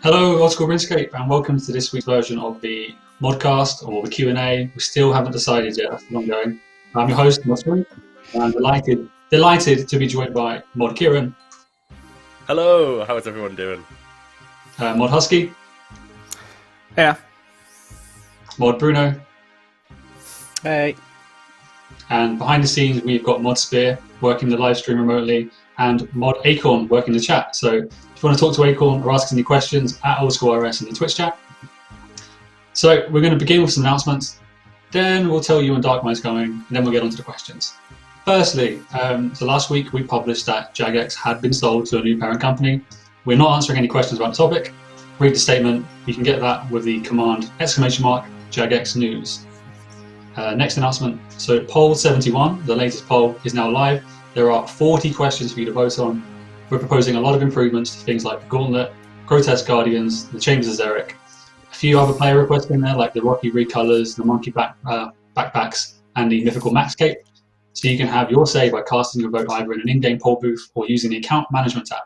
Hello, old school RuneScape, and welcome to this week's version of the Modcast or the Q&A. We still haven't decided yet. That's still ongoing. I'm your host, Mod, and I'm delighted to be joined by Mod Kieran. Hello, how is everyone doing? Mod Husky. Yeah. Mod Bruno. Hey. And behind the scenes, we've got Mod Spear working the live stream remotely, and Mod Acorn working the chat. So if you want to talk to Acorn or ask us any questions, at OSRS in the Twitch chat. So we're going to begin with some announcements. Then we'll tell you when Darkmeyer's coming, and then we'll get on to the questions. Firstly, so last week we published that Jagex had been sold to a new parent company. We're not answering any questions about the topic. Read the statement. You can get that with the command !Jagex news. Next announcement. So poll 71, the latest poll, is now live. There are 40 questions for you to vote on. We're proposing a lot of improvements to things like the Gauntlet, Grotesque Guardians, the Chambers of Xeric. A few other player requests in there, like the Rocky recolors, the Monkey backpacks, and the Mythical Max Cape. So you can have your say by casting your vote either in an in-game poll booth or using the account management tab.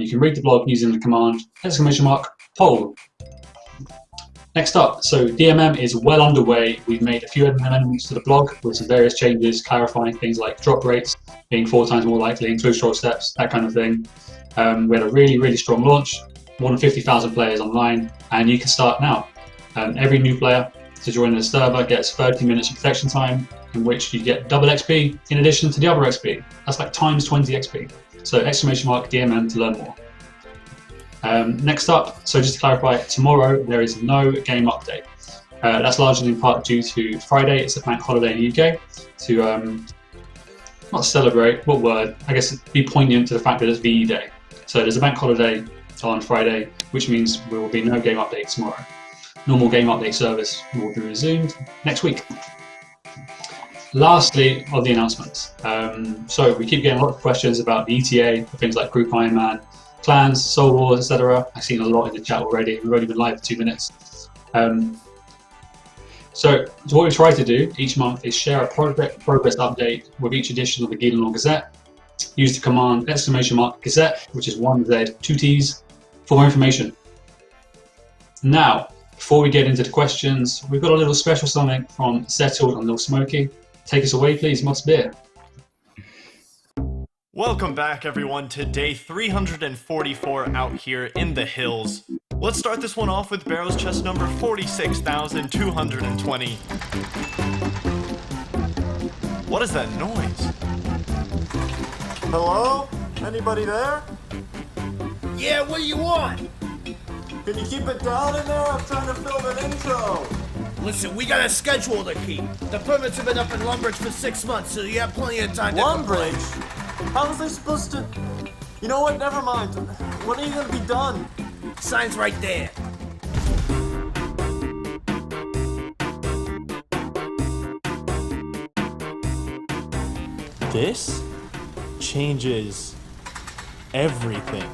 You can read the blog using the command !poll. Next up, so DMM is well underway. We've made a few amendments to the blog with some various changes, clarifying things like drop rates being 4 times more likely, include roll steps, that kind of thing. We had a really strong launch, more than 50,000 players online, and you can start now. Every new player to join the server gets 30 minutes of protection time, in which you get double XP in addition to the other XP. That's like times 20 XP. So !DMM to learn more. Next up, so just to clarify, tomorrow there is no game update. That's largely in part due to Friday. It's a bank holiday in the UK to not celebrate, what word? I guess be poignant to the fact that it's VE Day. So there's a bank holiday on Friday, which means there will be no game update tomorrow. Normal game update service will be resumed next week. Lastly, of the announcements. So we keep getting a lot of questions about the ETA for things like Group Iron Man, clans, Soul Wars, etc. I've seen a lot in the chat already. We've only been live for 2 minutes. So what we try to do each month is share a progress update with each edition of the Guild Gazette. Use the command !Gazette, which is 1Z, 2 T's, for more information. Now, before we get into the questions, we've got a little special something from Settled and LilSmokey. Take us away, please, Mod Spear. Welcome back, everyone, to day 344 out here in the hills. Let's start this one off with Barrow's chest number 46,220. What is that noise? Hello? Anybody there? Yeah, what do you want? Can you keep it down in there? I'm trying to film an intro. Listen, we got a schedule to keep. The permits have been up in Lumbridge for 6 months, so you have plenty of time to complain. Lumbridge? How was I supposed to... You know what? Never mind. When are you going to be done? Sign's right there. This changes everything.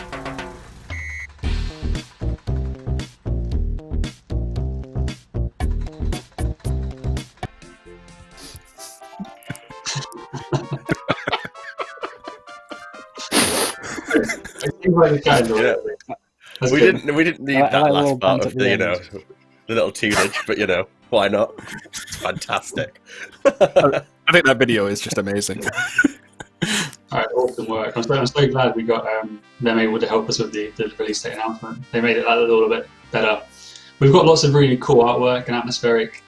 Yeah. We didn't need that last part of the little tunage, but why not? It's fantastic. I think that video is just amazing. All right, awesome work. I'm so glad we got them able to help us with the release date announcement. They made it a little bit better. We've got lots of really cool artwork and atmospheric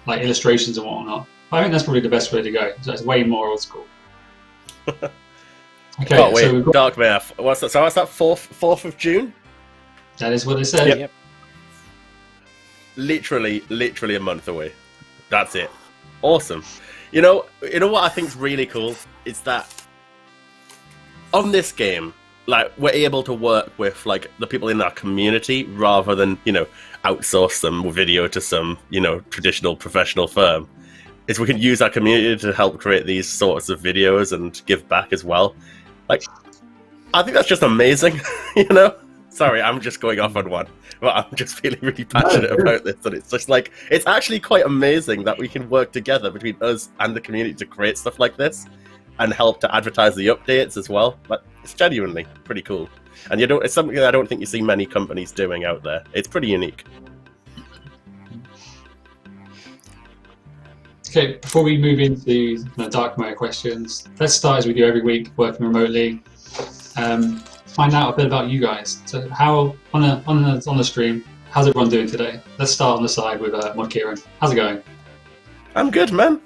like illustrations and whatnot. I think that's probably the best way to go. So it's way more old school. Okay, oh wait, so we've got Darkmeyer. What's that? So what's that? 4th of June? That is what they said. Yep. Literally a month away. That's it. Awesome. You know what I think is really cool? It's that on this game, like, we're able to work with like the people in our community rather than outsource some video to some traditional professional firm. Is we can use our community to help create these sorts of videos and give back as well. Like, I think that's just amazing. Sorry, I'm just going off on one, but I'm just feeling really passionate about this, and it's just like, it's actually quite amazing that we can work together between us and the community to create stuff like this and help to advertise the updates as well. But It's genuinely pretty cool, and it's something that I don't think you see many companies doing out there. It's pretty unique. Okay, before we move into the Darkmeyer questions, let's start as we do every week, working remotely. Find out a bit about you guys. So, how on the stream, how's everyone doing today? Let's start on the side with Mod Kieran. How's it going? I'm good, man.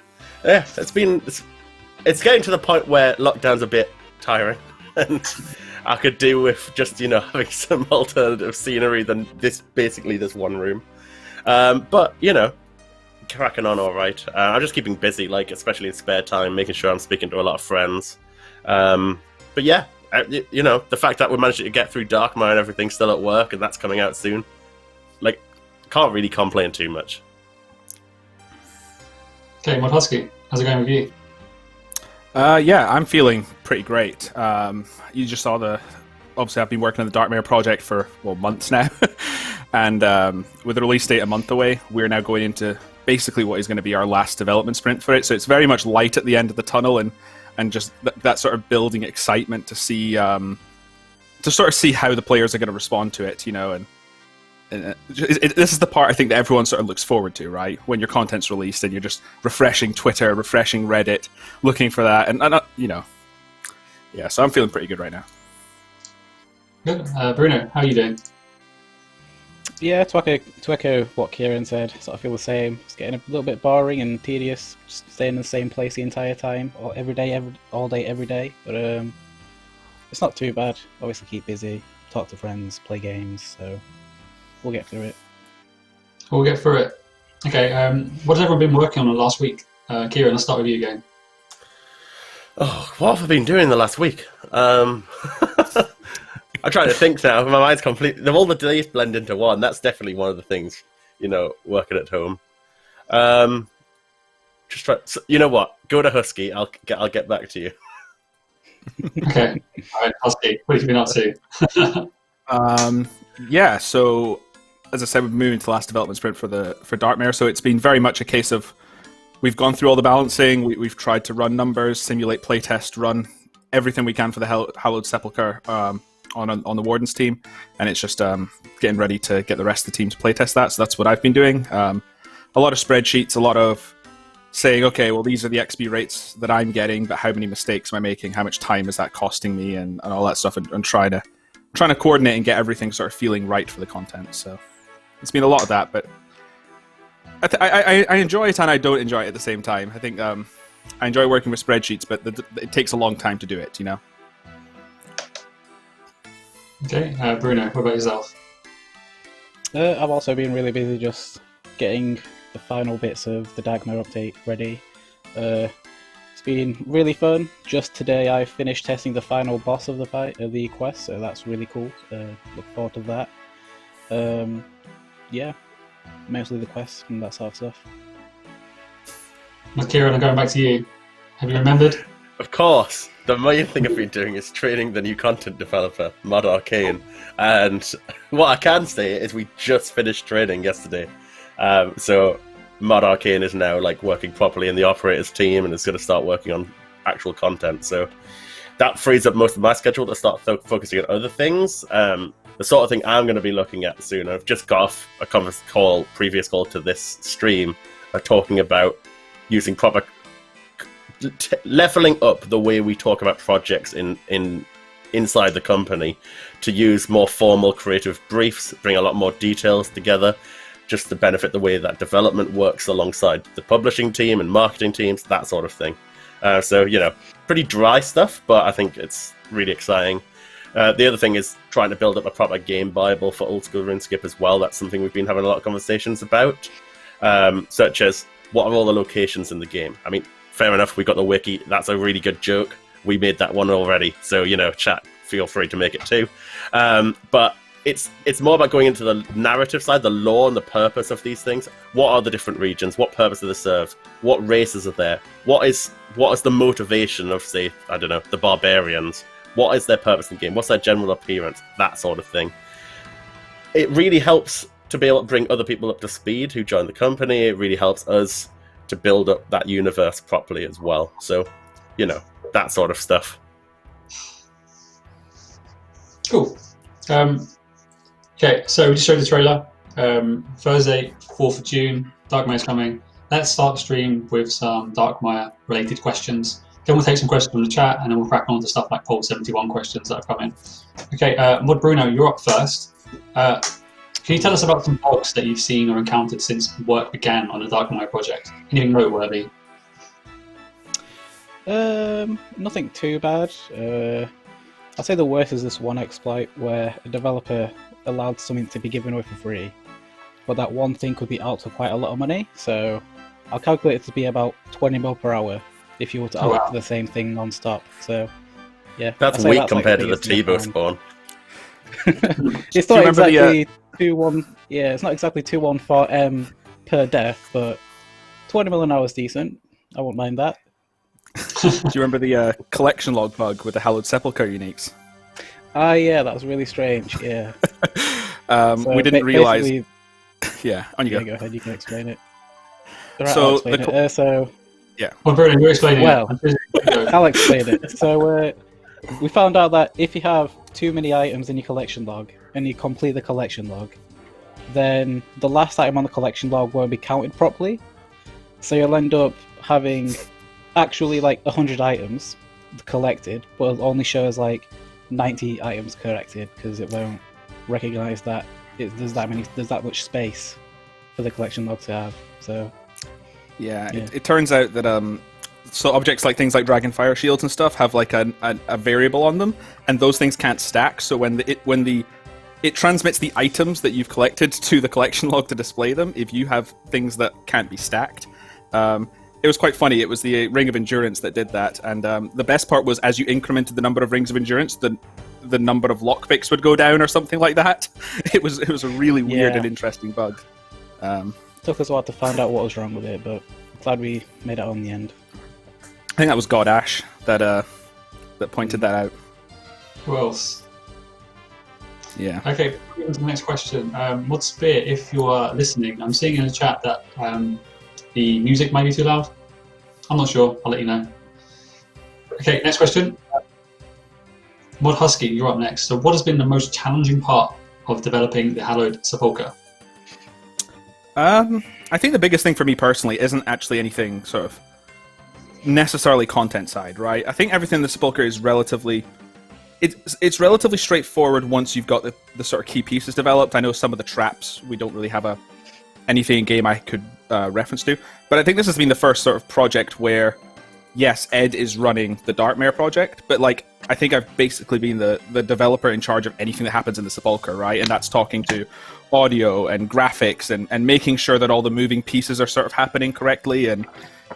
Yeah, it's getting to the point where lockdown's a bit tiring, and I could do with just having some alternative scenery than this one room. But cracking on all right. I'm just keeping busy, especially in spare time, making sure I'm speaking to a lot of friends. But yeah, the fact that we managed to get through Darkmeyer and everything still at work, and that's coming out soon, can't really complain too much. Okay, Mod Husky, how's it going with you? Yeah, I'm feeling pretty great. You just saw obviously I've been working on the Darkmeyer project for months now, and with the release date a month away, we're now going into basically what is going to be our last development sprint for it. So it's very much light at the end of the tunnel, and just that sort of building excitement to see how the players are going to respond to it, and this is the part I think that everyone sort of looks forward to, right? When your content's released and you're just refreshing Twitter, refreshing Reddit, looking for that, and yeah. So I'm feeling pretty good right now. Good, Bruno, how are you doing? Yeah, to echo what Kieran said, I feel the same. It's getting a little bit boring and tedious, just staying in the same place the entire time, or all day, every day. But it's not too bad. Obviously, keep busy, talk to friends, play games. So we'll get through it. We'll get through it. Okay, what has everyone been working on the last week? Kieran, let's start with you again. Oh, what have I been doing the last week? I'm trying to think now. My mind's complete. All the days blend into one. That's definitely one of the things, working at home. Just try. So, you know what? Go to Husky. I'll get back to you. Okay. All right, Husky. What have you been up to? Yeah. So, as I said, we've moved into the last development sprint for Darkmeyer. So it's been very much a case of we've gone through all the balancing. We've tried to run numbers, simulate playtest, run everything we can for the Hallowed Sepulchre. On the Warden's team, and it's just getting ready to get the rest of the team to playtest that. So that's what I've been doing. A lot of spreadsheets, a lot of saying, okay, well, these are the XP rates that I'm getting, but how many mistakes am I making? How much time is that costing me? And all that stuff, and trying to coordinate and get everything sort of feeling right for the content. So it's been a lot of that, but I enjoy it and I don't enjoy it at the same time. I think I enjoy working with spreadsheets, but it takes a long time to do it, Okay, Bruno, what about yourself? I've also been really busy just getting the final bits of the Darkmeyer update ready. It's been really fun. Just today I finished testing the final boss of the quest, so that's really cool. Look forward to that. Yeah, mostly the quest and that sort of stuff. Kieran, I'm going back to you. Have you remembered? Of course. The main thing I've been doing is training the new content developer, Mod Arcane. And what I can say is we just finished training yesterday. So Mod Arcane is now working properly in the operators team and is going to start working on actual content. So that frees up most of my schedule to start focusing on other things. The sort of thing I'm going to be looking at soon. I've just got off a previous call to this stream, talking about using proper leveling up the way we talk about projects inside the company, to use more formal creative briefs, bring a lot more details together, just to benefit the way that development works alongside the publishing team and marketing teams, that sort of thing. So pretty dry stuff, but I think it's really exciting. The other thing is trying to build up a proper game bible for old school RuneScape as well. That's something we've been having a lot of conversations about, such as what are all the locations in the game. I mean, fair enough, we got the wiki. That's a really good joke. We made that one already. So, chat, feel free to make it too. But it's more about going into the narrative side, the lore and the purpose of these things. What are the different regions? What purpose do they serve? What races are there? What is the motivation of, say, I don't know, the barbarians? What is their purpose in the game? What's their general appearance? That sort of thing. It really helps to be able to bring other people up to speed who join the company. It really helps us to build up that universe properly as well. So, that sort of stuff. Cool. Okay, so we just showed the trailer. Thursday, 4th of June, Darkmeyer's coming. Let's start the stream with some Darkmeyer related questions. Then we'll take some questions from the chat, and then we'll crack on to stuff like poll 71 questions that have come in. Okay, Mod Bruno, you're up first. Can you tell us about some bugs that you've seen or encountered since work began on the Darkmeyer project? Anything noteworthy? Nothing too bad. I'd say the worst is this one exploit where a developer allowed something to be given away for free, but that one thing could be out for quite a lot of money. So I'll calculate it to be about 20 mil per hour if you were to out the same thing non-stop. So yeah, that's weak compared to the T-Bow spawn. It's not exactly 2-1. Yeah, it's not exactly 214 per death, but 20 mil an hour is decent. I won't mind that. Do you remember the collection log bug with the Hallowed Sepulchre uniques? Yeah, that was really strange. Yeah. We didn't realize. Yeah, on you go. Go ahead. You can explain it. Right, So yeah. Well, Bruno, you explain it. I'll explain it. So we found out that if you have too many items in your collection log and you complete the collection log, then the last item on the collection log won't be counted properly. So you'll end up having actually like 100 items collected, but it only shows like 90 items collected because it won't recognize that there's that much space for the collection log to have. So yeah. It turns out that so objects like things like dragon fire shields and stuff have like a variable on them, and those things can't stack. So when it transmits the items that you've collected to the collection log to display them, if you have things that can't be stacked. It was quite funny. It was the Ring of Endurance that did that, and the best part was as you incremented the number of Rings of Endurance, the number of lockpicks would go down or something like that. It was a really weird and interesting bug. Took us a while to find out what was wrong with it, but I'm glad we made it on the end. I think that was God Ash that pointed that out. Who else? Yeah. Okay, moving on to the next question. Mod Spear, if you are listening, I'm seeing in the chat that the music might be too loud. I'm not sure. I'll let you know. Okay, next question. Mod Husky, you're up next. So what has been the most challenging part of developing the Hallowed Sepulchre? I think the biggest thing for me personally isn't actually anything sort of necessarily content side, right? I think everything in the Sepulchre is relatively straightforward once you've got the sort of key pieces developed. I know some of the traps we don't really have anything in game I could reference to, but I think this has been the first sort of project where, yes, Ed is running the Darkmeyer project, but like I think I've basically been the developer in charge of anything that happens in the Sepulchre, right? And that's talking to audio and graphics and making sure that all the moving pieces are sort of happening correctly. And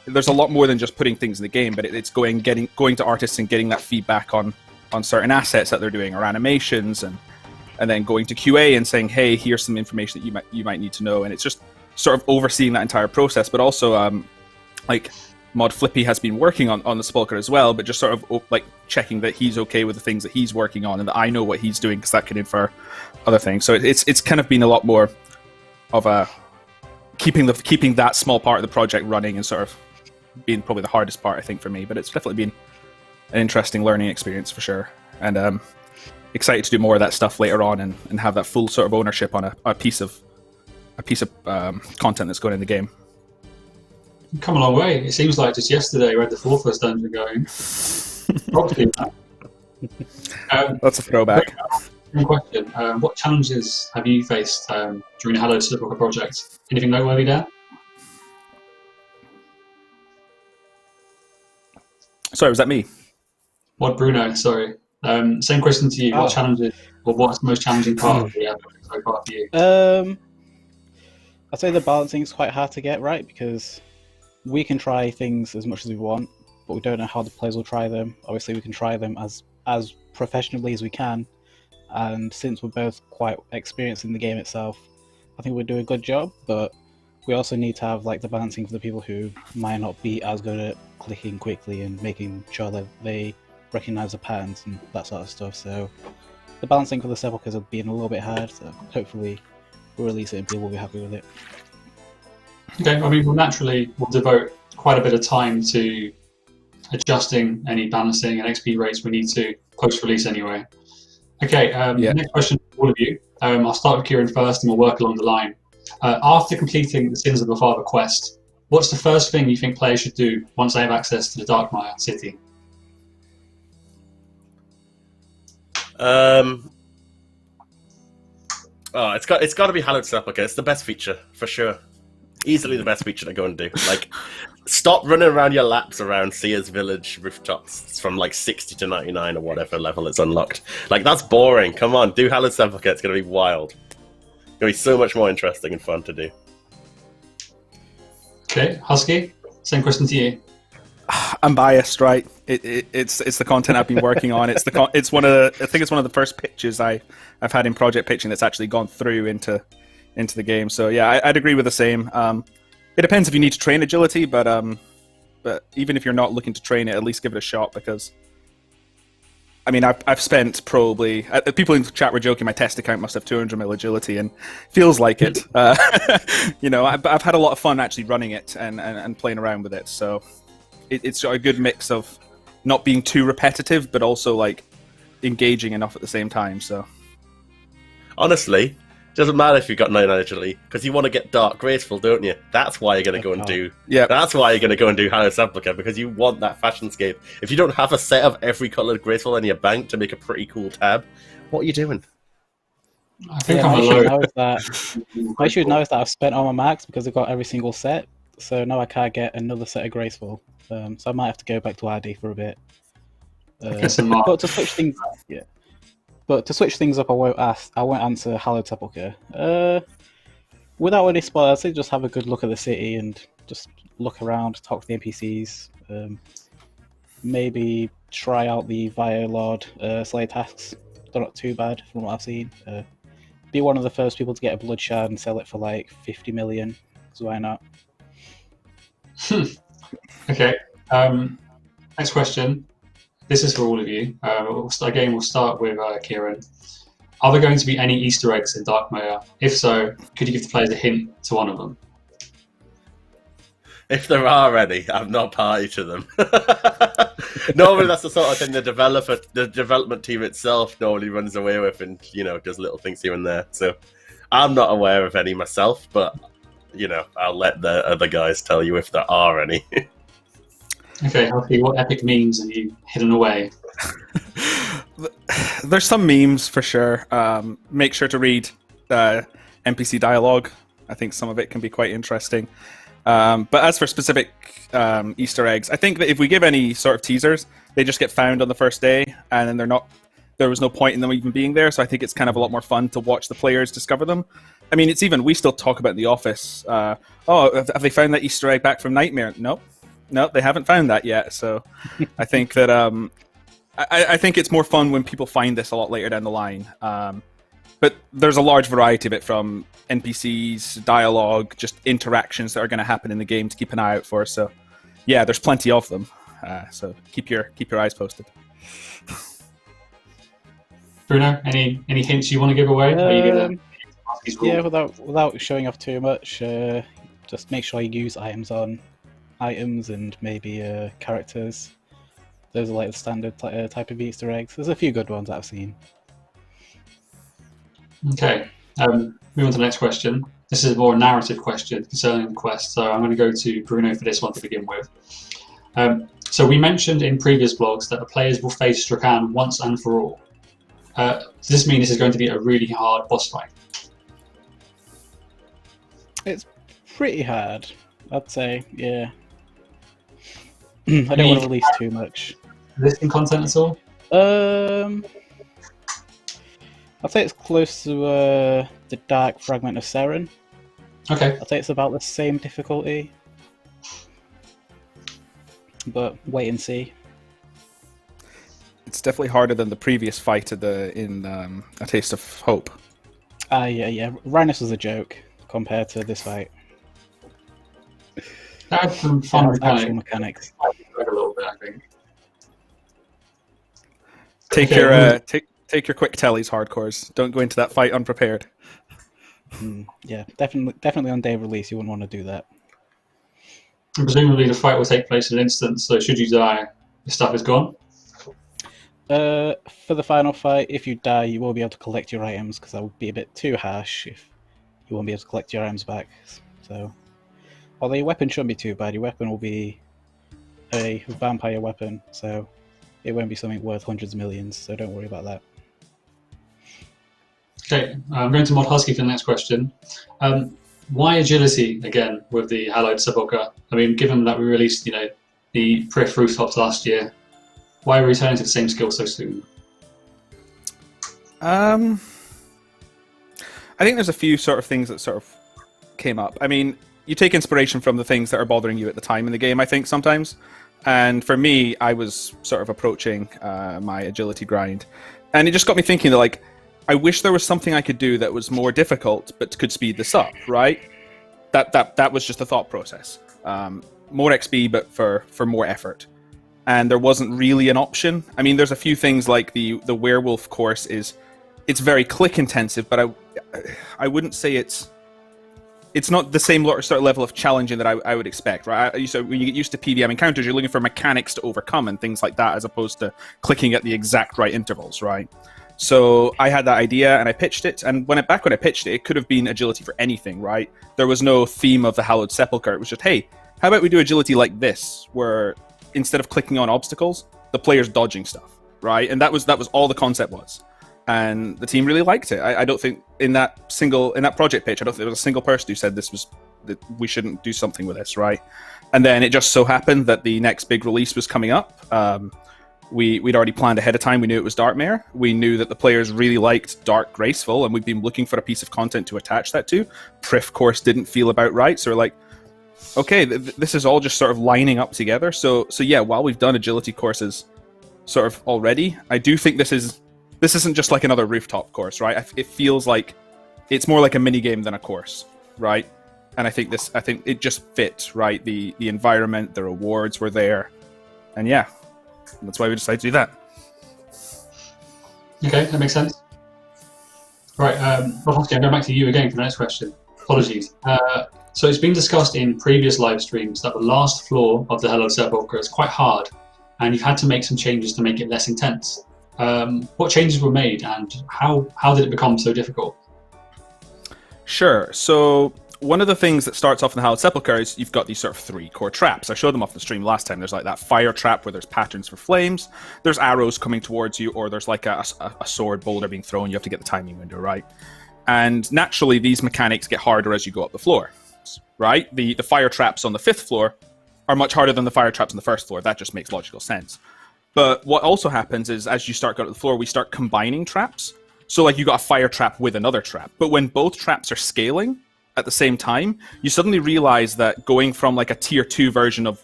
there's a lot more than just putting things in the game, but it's going to artists and getting that feedback on certain assets that they're doing or animations, and then going to QA and saying, hey, here's some information that you might need to know. And it's just sort of overseeing that entire process, but also like Mod Flippy has been working on the Sepulchre as well, but just sort of like checking that he's okay with the things that he's working on and that I know what he's doing, because that can infer other things. So it's kind of been a lot more of a keeping that small part of the project running and sort of being probably the hardest part, I think, for me. But it's definitely been an interesting learning experience for sure, and excited to do more of that stuff later on and have that full sort of ownership on a piece of content that's going in the game. You've come a long way. It seems like just yesterday we had the 4th dungeon going. That's a throwback. One question. What challenges have you faced during the Hallowed Sepulchre project? Anything noteworthy there? Sorry, was that me? What, Bruno? Sorry. Same question to you. What challenges, or what's the most challenging part of the so far for you? I'd say the balancing is quite hard to get right, because we can try things as much as we want, but we don't know how the players will try them. Obviously, we can try them as professionally as we can, and since we're both quite experienced in the game itself, I think we'll do a good job. But we also need to have like the balancing for the people who might not be as good at clicking quickly and making sure that they recognize the patterns and that sort of stuff. So the balancing for the Sepulchres have been a little bit hard, so hopefully we'll release it and people will be happy with it. Okay, I mean, we'll devote quite a bit of time to adjusting any balancing and XP rates we need to post-release anyway. Okay, Yeah. next question for all of you. I'll start with Kieran first and we'll work along the line. After completing the Sins of the Father quest, what's the first thing you think players should do once they have access to the Darkmeyer city? It's got to be Hallowed Sepulchre. It's the best feature for sure. Easily the best feature to go and do. Like, stop running around your laps around Seer's Village rooftops from like 60 to 99 or whatever level it's unlocked. Like, that's boring. Come on, do Hallowed Sepulchre. It's gonna be wild. It's gonna be so much more interesting and fun to do. Okay, Husky, same question to you. I'm biased, right? It's the content I've been working on. It's one of the, I think it's one of the first pitches I've had in project pitching that's actually gone through into the game. So yeah, I'd agree with the same. It depends if you need to train agility, but even if you're not looking to train it, at least give it a shot, because I mean, I've spent probably, people in the chat were joking my test account must have 200 mil agility, and feels like it. You know, I've had a lot of fun actually running it and playing around with it. So it's a good mix of not being too repetitive, but also like engaging enough at the same time. So honestly, doesn't matter if you've got 99 agility, because you want to get Dark Graceful, don't you? That's why you're going to go and do. Yeah. That's why you're going to go and do Hallowed Sepulchre, because you want that fashion scape. If you don't have a set of every color Graceful in your bank to make a pretty cool tab, what are you doing? I think I should I'm know that I've spent all my max because I've got every single set. So now I can't get another set of Graceful. So I might have to go back to RD for a bit. But to switch things, yeah. But to switch things up, I won't answer Hallowed Sepulchre. Without any spoilers, I'd say just have a good look at the city and just look around, talk to the NPCs. Maybe try out the Violord Slay tasks. They're not too bad from what I've seen. Be one of the first people to get a blood shard and sell it for like 50 million. So why not? Okay. Next question. This is for all of you. We'll start with Kieran. Are there going to be any Easter eggs in Darkmeyer? If so, could you give the players a hint to one of them? If there are any, I'm not party to them. Normally, that's the sort of thing the development team itself normally runs away with, and does little things here and there. So, I'm not aware of any myself, but I'll let the other guys tell you if there are any. Okay, Husky, what epic memes have you hidden away? There's some memes for sure. Make sure to read NPC dialogue. I think some of it can be quite interesting. But as for specific Easter eggs, I think that if we give any sort of teasers, they just get found on the first day, and then there was no point in them even being there. So I think it's kind of a lot more fun to watch the players discover them. I mean, we still talk about in the office. Have they found that Easter egg back from Nightmare? No, they haven't found that yet. So I think that I think it's more fun when people find this a lot later down the line. But there's a large variety of it, from NPCs, dialogue, just interactions that are going to happen in the game to keep an eye out for. So yeah, there's plenty of them. So keep your eyes posted. Bruno, any hints you want to give away? Are you gonna yeah, without showing off too much, just make sure you use items on items and maybe characters. Those are like the standard type of Easter eggs. There's a few good ones that I've seen. Okay, move on to the next question. This is more a narrative question concerning the quest, so I'm going to go to Bruno for this one to begin with. So we mentioned in previous blogs that the players will face Drakan once and for all. Does this mean this is going to be a really hard boss fight? It's pretty hard, I'd say, yeah. I don't want to release too much. Existing content at all? I'd say it's close to the Dark Fragment of Seren. Okay. I'd say it's about the same difficulty. But wait and see. It's definitely harder than the previous fight in A Taste of Hope. Yeah. Rhinus was a joke compared to this fight. That had some fun mechanics. A little bit, I think. Take your quick tellies, hardcores. Don't go into that fight unprepared. Yeah, definitely on day of release, you wouldn't want to do that. And presumably the fight will take place in an instant, so should you die, your stuff is gone? For the final fight, if you die, you won't be able to collect your items because that would be a bit too harsh if you won't be able to collect your items back. So, although your weapon shouldn't be too bad, your weapon will be a vampire weapon, so it won't be something worth hundreds of millions. So don't worry about that. Okay, I'm going to Mod Husky for the next question. Why agility again with the Hallowed Sepulchre? I mean, given that we released, the Prif rooftops last year, why are we returning to the same skill so soon? I think there's a few sort of things that sort of came up. I mean, you take inspiration from the things that are bothering you at the time in the game, I think, sometimes. And for me, I was sort of approaching my agility grind. And it just got me thinking that, like, I wish there was something I could do that was more difficult, but could speed this up, right? That was just a thought process. More XP, but for more effort. And there wasn't really an option. I mean, there's a few things like the werewolf course it's very click intensive, but I wouldn't say it's not the same sort of level of challenging that I would expect, right? So when you get used to PvM encounters, you're looking for mechanics to overcome and things like that, as opposed to clicking at the exact right intervals, right? So I had that idea and I pitched it, and when I pitched it, it could have been agility for anything, right? There was no theme of the Hallowed Sepulchre. It was just, hey, how about we do agility like this, where instead of clicking on obstacles, the player's dodging stuff, right? And that was all the concept was. And the team really liked it. I don't think in that project pitch, I don't think there was a single person who said that we shouldn't do something with this, right? And then it just so happened that the next big release was coming up. We'd already planned ahead of time. We knew it was Darkmeyer. We knew that the players really liked Dark Graceful, and we'd been looking for a piece of content to attach that to. Prif course didn't feel about right, so we're like, okay, this is all just sort of lining up together. So yeah, while we've done agility courses sort of already, I do think this isn't just like another rooftop course, right? It feels like it's more like a mini game than a course, right? And I think it just fit, right? The environment, the rewards were there, and yeah. That's why we decided to do that. Okay, that makes sense. Right, Husky, I'm going back to you again for the next question. Apologies. So it's been discussed in previous live streams that the last floor of the Hallowed Sepulchre is quite hard, and you've had to make some changes to make it less intense. What changes were made, and how did it become so difficult? Sure. So one of the things that starts off in the Hallowed Sepulchre is you've got these sort of 3 core traps. I showed them off the stream last time. There's like that fire trap where there's patterns for flames, there's arrows coming towards you, or there's like a sword boulder being thrown. You have to get the timing window right. And naturally, these mechanics get harder as you go up the floor, right? The fire traps on the 5th floor are much harder than the fire traps on the 1st floor. That just makes logical sense. But what also happens is as you start going up the floor, we start combining traps. So like you got a fire trap with another trap. But when both traps are scaling at the same time, you suddenly realize that going from like a tier 2 version of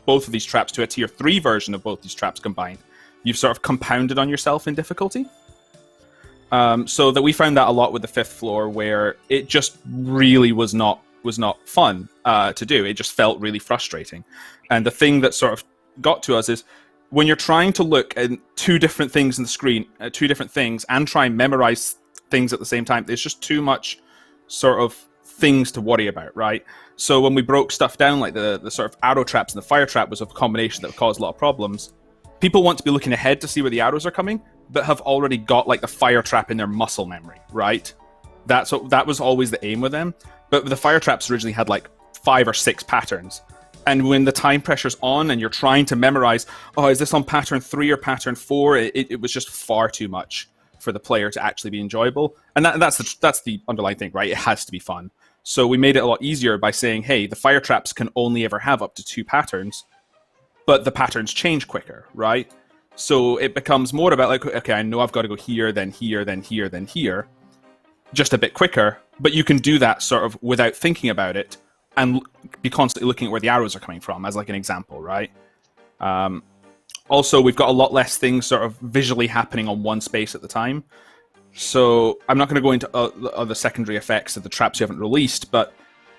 both of these traps to a tier 3 version of both these traps combined, you've sort of compounded on yourself in difficulty. So that we found that a lot with the 5th floor, where it just really was not fun to do. It just felt really frustrating. And the thing that sort of got to us is when you're trying to look at 2 different things in the screen, 2 different things, and try and memorize things at the same time, there's just too much sort of things to worry about, right? So when we broke stuff down, like the sort of arrow traps and the fire trap was a combination that would cause a lot of problems. People want to be looking ahead to see where the arrows are coming, but have already got like the fire trap in their muscle memory, right? That was always the aim with them. But the fire traps originally had like 5 or 6 patterns. And when the time pressure's on and you're trying to memorize, oh, is this on pattern 3 or pattern 4? It was just far too much for the player to actually be enjoyable. And that's the underlying thing, right? It has to be fun. So we made it a lot easier by saying, hey, the fire traps can only ever have up to 2 patterns, but the patterns change quicker, right? So it becomes more about like, okay, I know I've got to go here, then here, then here, then here, just a bit quicker, but you can do that sort of without thinking about it and be constantly looking at where the arrows are coming from, as like an example, right? Also, we've got a lot less things sort of visually happening on one space at the time. So I'm not going to go into other secondary effects of the traps you haven't released, but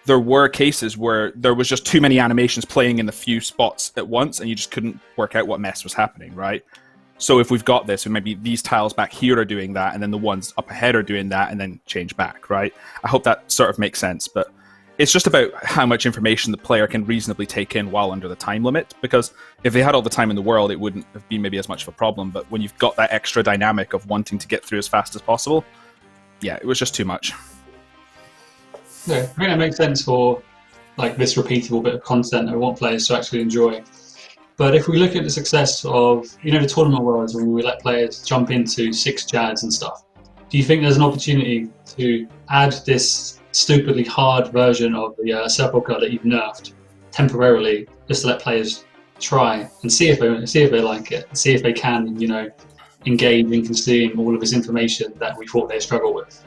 there were cases where there was just too many animations playing in the few spots at once, and you just couldn't work out what mess was happening, right? So if we've got this, and maybe these tiles back here are doing that, and then the ones up ahead are doing that, and then change back, right? I hope that sort of makes sense, but it's just about how much information the player can reasonably take in while under the time limit, because if they had all the time in the world, it wouldn't have been maybe as much of a problem. But when you've got that extra dynamic of wanting to get through as fast as possible, yeah, it was just too much. Yeah, I think that makes sense for like this repeatable bit of content I want players to actually enjoy. But if we look at the success of, the tournament worlds, when we let players jump into 6 Jads and stuff, do you think there's an opportunity to add this stupidly hard version of the Sepulchre that you've nerfed temporarily, just to let players try and see if they like it, and see if they can, engage in consuming all of this information that we thought they'd struggle with?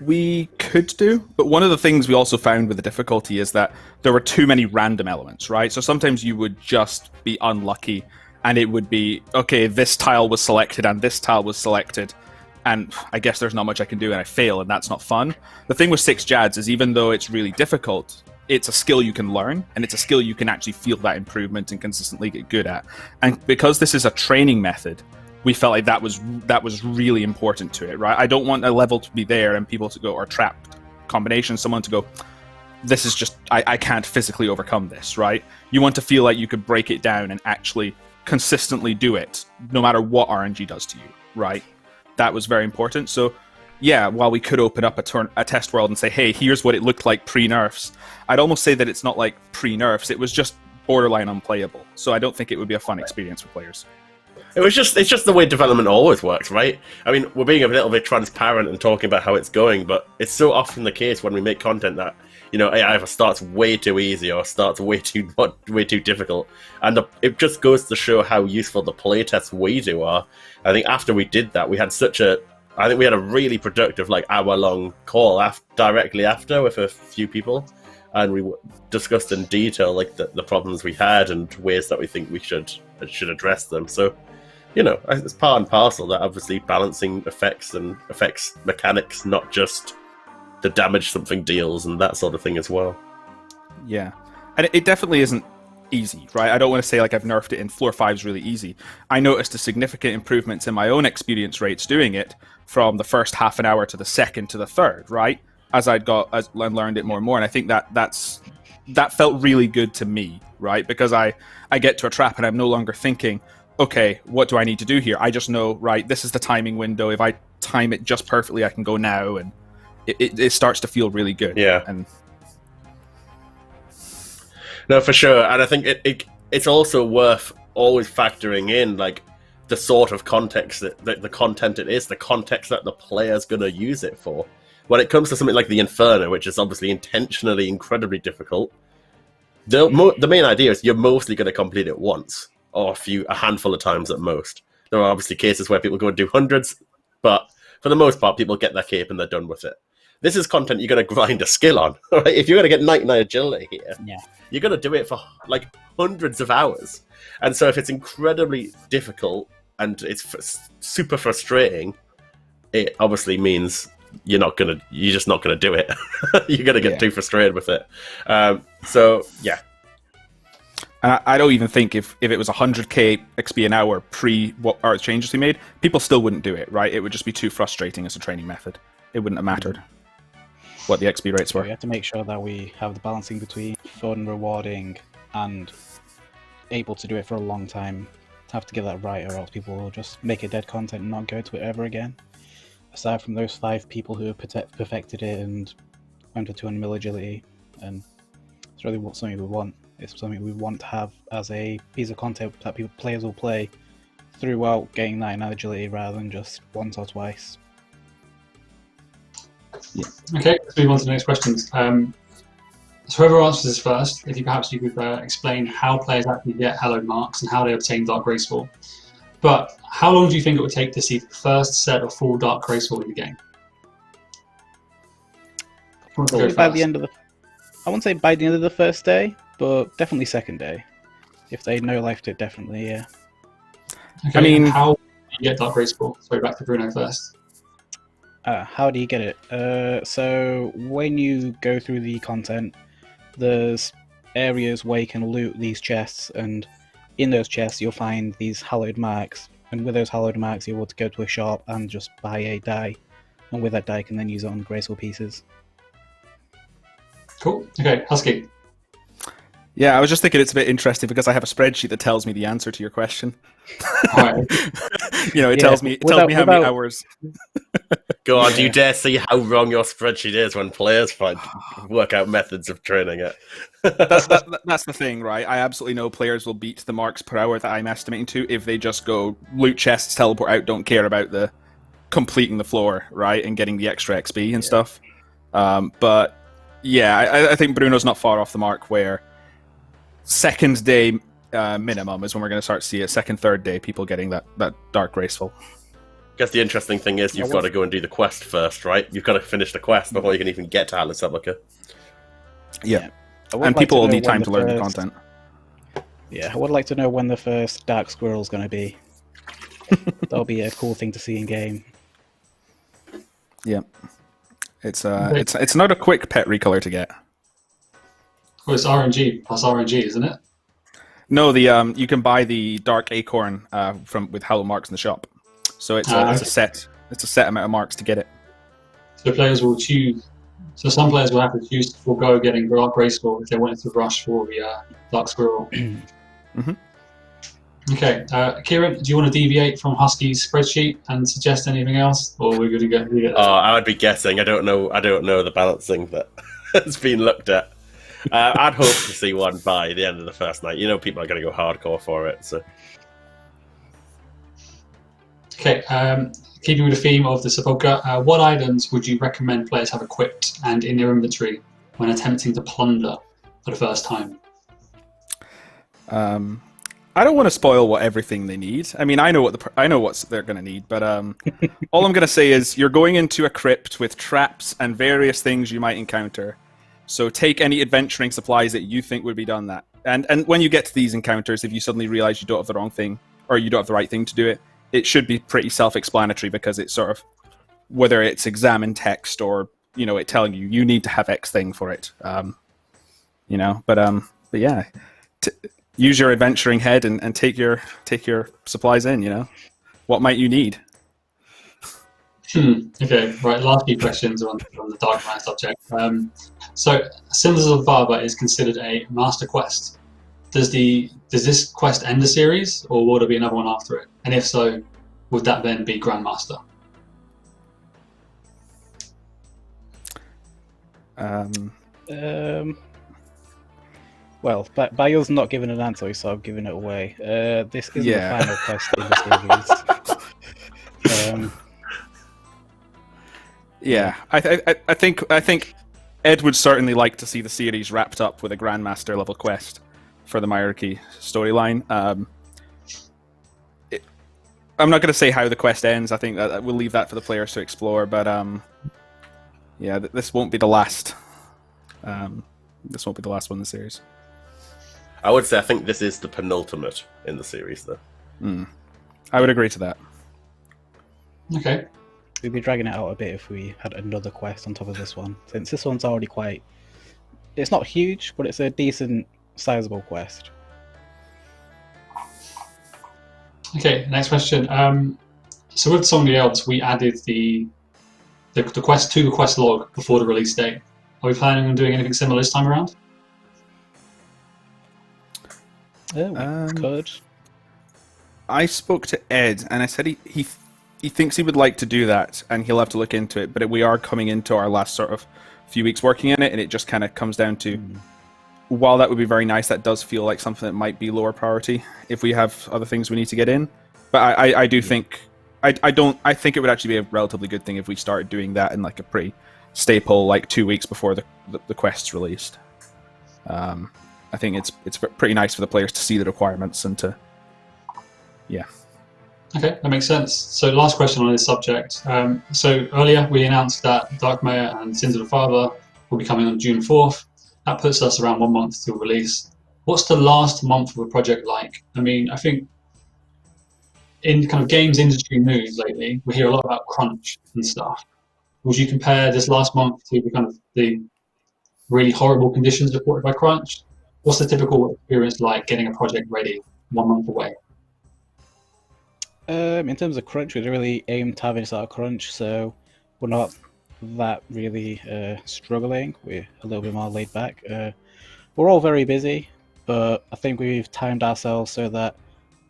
We could do, but one of the things we also found with the difficulty is that there were too many random elements, right? So sometimes you would just be unlucky, and it would be, okay, this tile was selected and this tile was selected, and I guess there's not much I can do, and I fail, and that's not fun. The thing with 6 Jads is, even though it's really difficult, it's a skill you can learn, and it's a skill you can actually feel that improvement and consistently get good at. And because this is a training method, we felt like that was really important to it, right? I don't want a level to be there and people to go, or trapped combination, someone to go, this is just, I can't physically overcome this, right? You want to feel like you could break it down and actually consistently do it, no matter what RNG does to you, right? That was very important. So yeah, while we could open up a test world and say, hey, here's what it looked like pre-nerfs, I'd almost say that it's not like pre-nerfs, it was just borderline unplayable. So I don't think it would be a fun experience for players. It's just the way development always works, right? I mean, we're being a little bit transparent and talking about how it's going, but it's so often the case when we make content that, it either starts way too easy or starts way too difficult. And it just goes to show how useful the playtests we do are. I think after we did that, we had a really productive hour-long call directly after with a few people, and we discussed in detail the problems we had and ways that we think we should address them. So, it's part and parcel that obviously balancing effects and effects mechanics, not just the damage something deals and that sort of thing as well. Yeah, and it definitely isn't easy, right? I don't want to say I've nerfed it in floor 5 is really easy. I noticed a significant improvements in my own experience rates doing it from the first half an hour to the second to the third, right? As I learned it more and more, and I think that felt really good to me, right? Because I get to a trap and I'm no longer thinking, okay, what do I need to do here? I just know, right, this is the timing window. If I time it just perfectly, I can go now, and it starts to feel really good. Yeah. And no, for sure. And I think it's also worth always factoring in the sort of context that the content it is, the context that the player's going to use it for. When it comes to something like the Inferno, which is obviously intentionally incredibly difficult, the main idea is you're mostly going to complete it once, or a handful of times at most. There are obviously cases where people go and do hundreds, but for the most part, people get their cape and they're done with it. This is content you're going to grind a skill on, right? If you're going to get 99 agility here, you're going to do it for hundreds of hours. And so if it's incredibly difficult and it's super frustrating, it obviously means you're just not going to do it. You're going to get too frustrated with it. So yeah. And I don't even think if it was 100k XP an hour pre what art changes we made, people still wouldn't do it, right? It would just be too frustrating as a training method. It wouldn't have mattered what the XP rates were. We have to make sure that we have the balancing between fun, rewarding, and able to do it for a long time. Have to get that right, or else people will just make it dead content and not go to it ever again. Aside from those 5 people who have perfected it and went to 200 mil agility, and it's really something we want. It's something we want to have as a piece of content that players will play throughout getting 99 agility rather than just once or twice. Yeah. Okay, let's move on to the next questions. So whoever answers this first, if you could explain how players actually get hallowed marks and how they obtain Dark Graceful. But how long do you think it would take to see the first set of full Dark Graceful in the game? By the end of I wouldn't say by the end of the first day, but definitely second day. If they no lifed it, definitely, yeah. Okay, I mean, how do you get Dark Graceful? Sorry, back to Bruno first. How do you get it? So when you go through the content, there's areas where you can loot these chests, and in those chests you'll find these hallowed marks, and with those hallowed marks you're able to go to a shop and just buy a die, and with that die you can then use it on graceful pieces. Cool. Okay, Husky. Yeah, I was just thinking it's a bit interesting because I have a spreadsheet that tells me the answer to your question. Right. It tells me how many hours. Go on, do you dare see how wrong your spreadsheet is when players work out methods of training it? That's the thing, right? I absolutely know players will beat the marks per hour that I'm estimating to if they just go loot chests, teleport out, don't care about the completing the floor, right, and getting the extra XP and stuff. But yeah, I think Bruno's not far off the mark where second day minimum is when we're going to start to see it. Second, third day, people getting that Dark Graceful. I guess the interesting thing is you've got to go and do the quest first, right? You've got to finish the quest before you can even get to Hallowed Sepulchre. Yeah. And people will need time to learn the content. Yeah, I would like to know when the first Dark Squirrel is going to be. That'll be a cool thing to see in game. Yeah. It's not a quick pet recolor to get. Well, it's RNG plus RNG, isn't it? No, the you can buy the Dark Acorn with Hallowed marks in the shop. So it's a set amount of marks to get it. So players will choose. So some players will have to choose to forego getting Dark Graceful if they wanted to rush for the Dark Squirrel. Mm-hmm. Okay, Kieran, do you want to deviate from Husky's spreadsheet and suggest anything else, or we're going to get? I would be guessing. I don't know the balancing that has been looked at. I'd hope to see one by the end of the first night. You know, people are going to go hardcore for it. So. Okay, keeping with the theme of the Sepulchre, what items would you recommend players have equipped and in their inventory when attempting to plunder for the first time? I don't want to spoil what everything they need. I mean, I know what they're going to need, but all I'm going to say is you're going into a crypt with traps and various things you might encounter. So take any adventuring supplies that you think would be done that. And when you get to these encounters, if you suddenly realize you don't have the wrong thing or you don't have the right thing to do it, it should be pretty self-explanatory because it's sort of whether it's examine text or it telling you need to have X thing for it. But yeah, use your adventuring head and take your supplies in. What might you need? Okay, right. Last few questions on the Darkmeyer subject. So, Symbols of the Father is considered a master quest. Does this quest end the series, or will there be another one after it? And if so, would that then be Grandmaster? Well, by us not giving an answer, so I'm giving it away. This isn't the final quest in the series. Yeah, I think Ed would certainly like to see the series wrapped up with a Grandmaster level quest for the Myreque storyline. I'm not going to say how the quest ends. I think that we'll leave that for the players to explore. But yeah, this won't be the last. This won't be the last one in the series. I would say I think this is the penultimate in the series, though. I would agree to that. Okay. We'd be dragging it out a bit if we had another quest on top of this one, since this one's already quite... It's not huge, but it's a decent, sizable quest. Okay, next question. So with Song of the Elves, we added the quest to the quest log before the release date. Are we planning on doing anything similar this time around? Yeah, we could. I spoke to Ed, and I said he thinks he would like to do that, and he'll have to look into it. But we are coming into our last sort of few weeks working in it, and it just kind of comes down to, while that would be very nice, that does feel like something that might be lower priority if we have other things we need to get in. But I do think I think it would actually be a relatively good thing if we started doing that in like a pretty staple, like 2 weeks before the quest's released. I think it's pretty nice for the players to see the requirements and to, yeah. Okay, that makes sense. So last question on this subject. So earlier we announced that Darkmeyer and Sins of the Father will be coming on June 4th. That puts us around 1 month to release. What's the last month of a project like? I mean, I think in kind of games industry news lately, we hear a lot about crunch and stuff. Would you compare this last month to the really horrible conditions reported by crunch? What's the typical experience like getting a project ready 1 month away? In terms of crunch, we really aim to have it at a crunch, so we're not that really struggling. We're a little bit more laid back. We're all very busy, but I think we've timed ourselves so that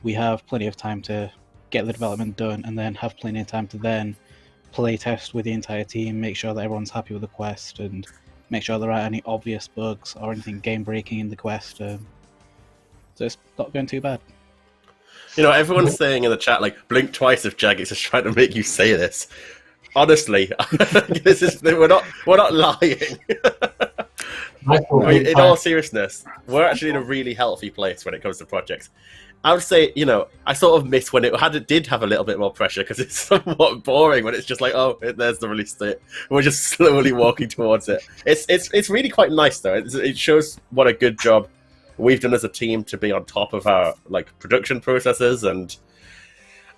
we have plenty of time to get the development done, and then have plenty of time to then play test with the entire team, make sure that everyone's happy with the quest, and make sure there aren't any obvious bugs or anything game breaking in the quest. So it's not going too bad. You know, everyone's saying in the chat, like, blink twice if Jagex is trying to make you say this. Honestly, we're not lying. I mean, in all seriousness, we're actually in a really healthy place when it comes to projects. I would say, you know, I sort of miss when it did have a little bit more pressure, because it's somewhat boring when it's just like, oh, there's the release date. We're just slowly walking towards it. It's really quite nice though. It shows what a good job we've done as a team to be on top of our like production processes, and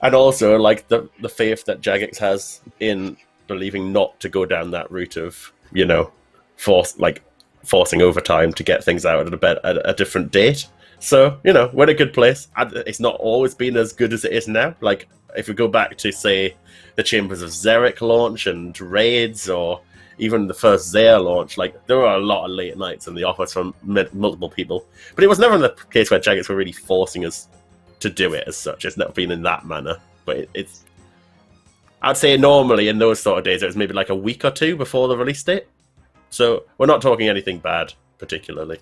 also like the faith that Jagex has in believing not to go down that route of, you know, forcing overtime to get things out at a different date. So, you know, we're in a good place. It's not always been as good as it is now. Like, if we go back to, say, the Chambers of Xeric launch and raids, or even the first Zaya launch, like, there were a lot of late nights in the office from multiple people. But it was never the case where Jagex were really forcing us to do it as such. It's never been in that manner. But it's... I'd say normally in those sort of days, it was maybe like a week or two before the release date. So we're not talking anything bad, particularly.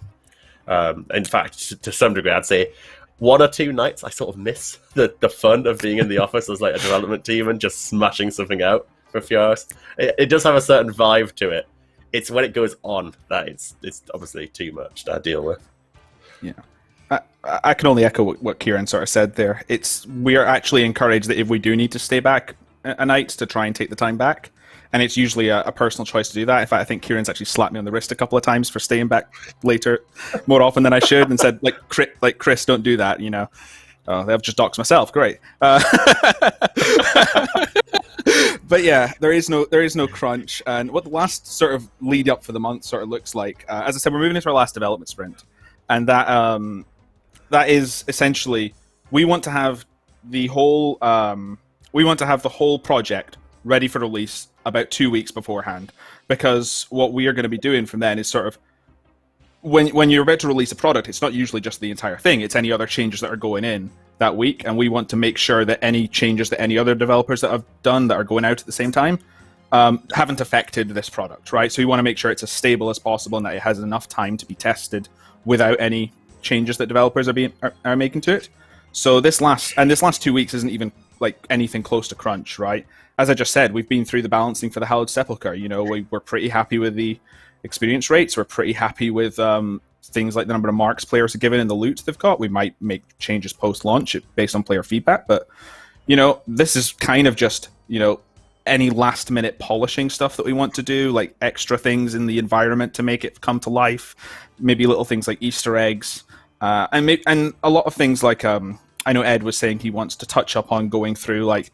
In fact, to some degree, I'd say 1 or 2 nights I sort of miss the fun of being in the office as like a development team and just smashing something out for a few hours. It does have a certain vibe to it. It's when it goes on that it's obviously too much to deal with. Yeah. I can only echo what Kieran sort of said there. We are actually encouraged that if we do need to stay back a night, to try and take the time back. And it's usually a personal choice to do that. In fact, I think Kieran's actually slapped me on the wrist a couple of times for staying back later more often than I should, and said, like Chris, don't do that, you know. Oh, I've just doxed myself. Great. But yeah, there is no crunch. And what the last sort of lead up for the month sort of looks like, as I said, we're moving into our last development sprint, and that is essentially we want to have the whole project ready for release about 2 weeks beforehand, because what we are going to be doing from then is sort of when you're about to release a product, it's not usually just the entire thing, it's any other changes that are going in that week, and we want to make sure that any changes that any other developers that have done that are going out at the same time haven't affected this product, right? So we want to make sure it's as stable as possible and that it has enough time to be tested without any changes that developers are making to it. So this last 2 weeks isn't even like anything close to crunch, right? As I just said, we've been through the balancing for the Hallowed Sepulchre. You know, we're pretty happy with the experience rates. We're pretty happy with things like the number of marks players are given and the loot they've got. We might make changes post-launch based on player feedback, but, you know, this is kind of just, you know, any last-minute polishing stuff that we want to do, like extra things in the environment to make it come to life, maybe little things like Easter eggs, and a lot of things like, I know Ed was saying he wants to touch up on going through, like,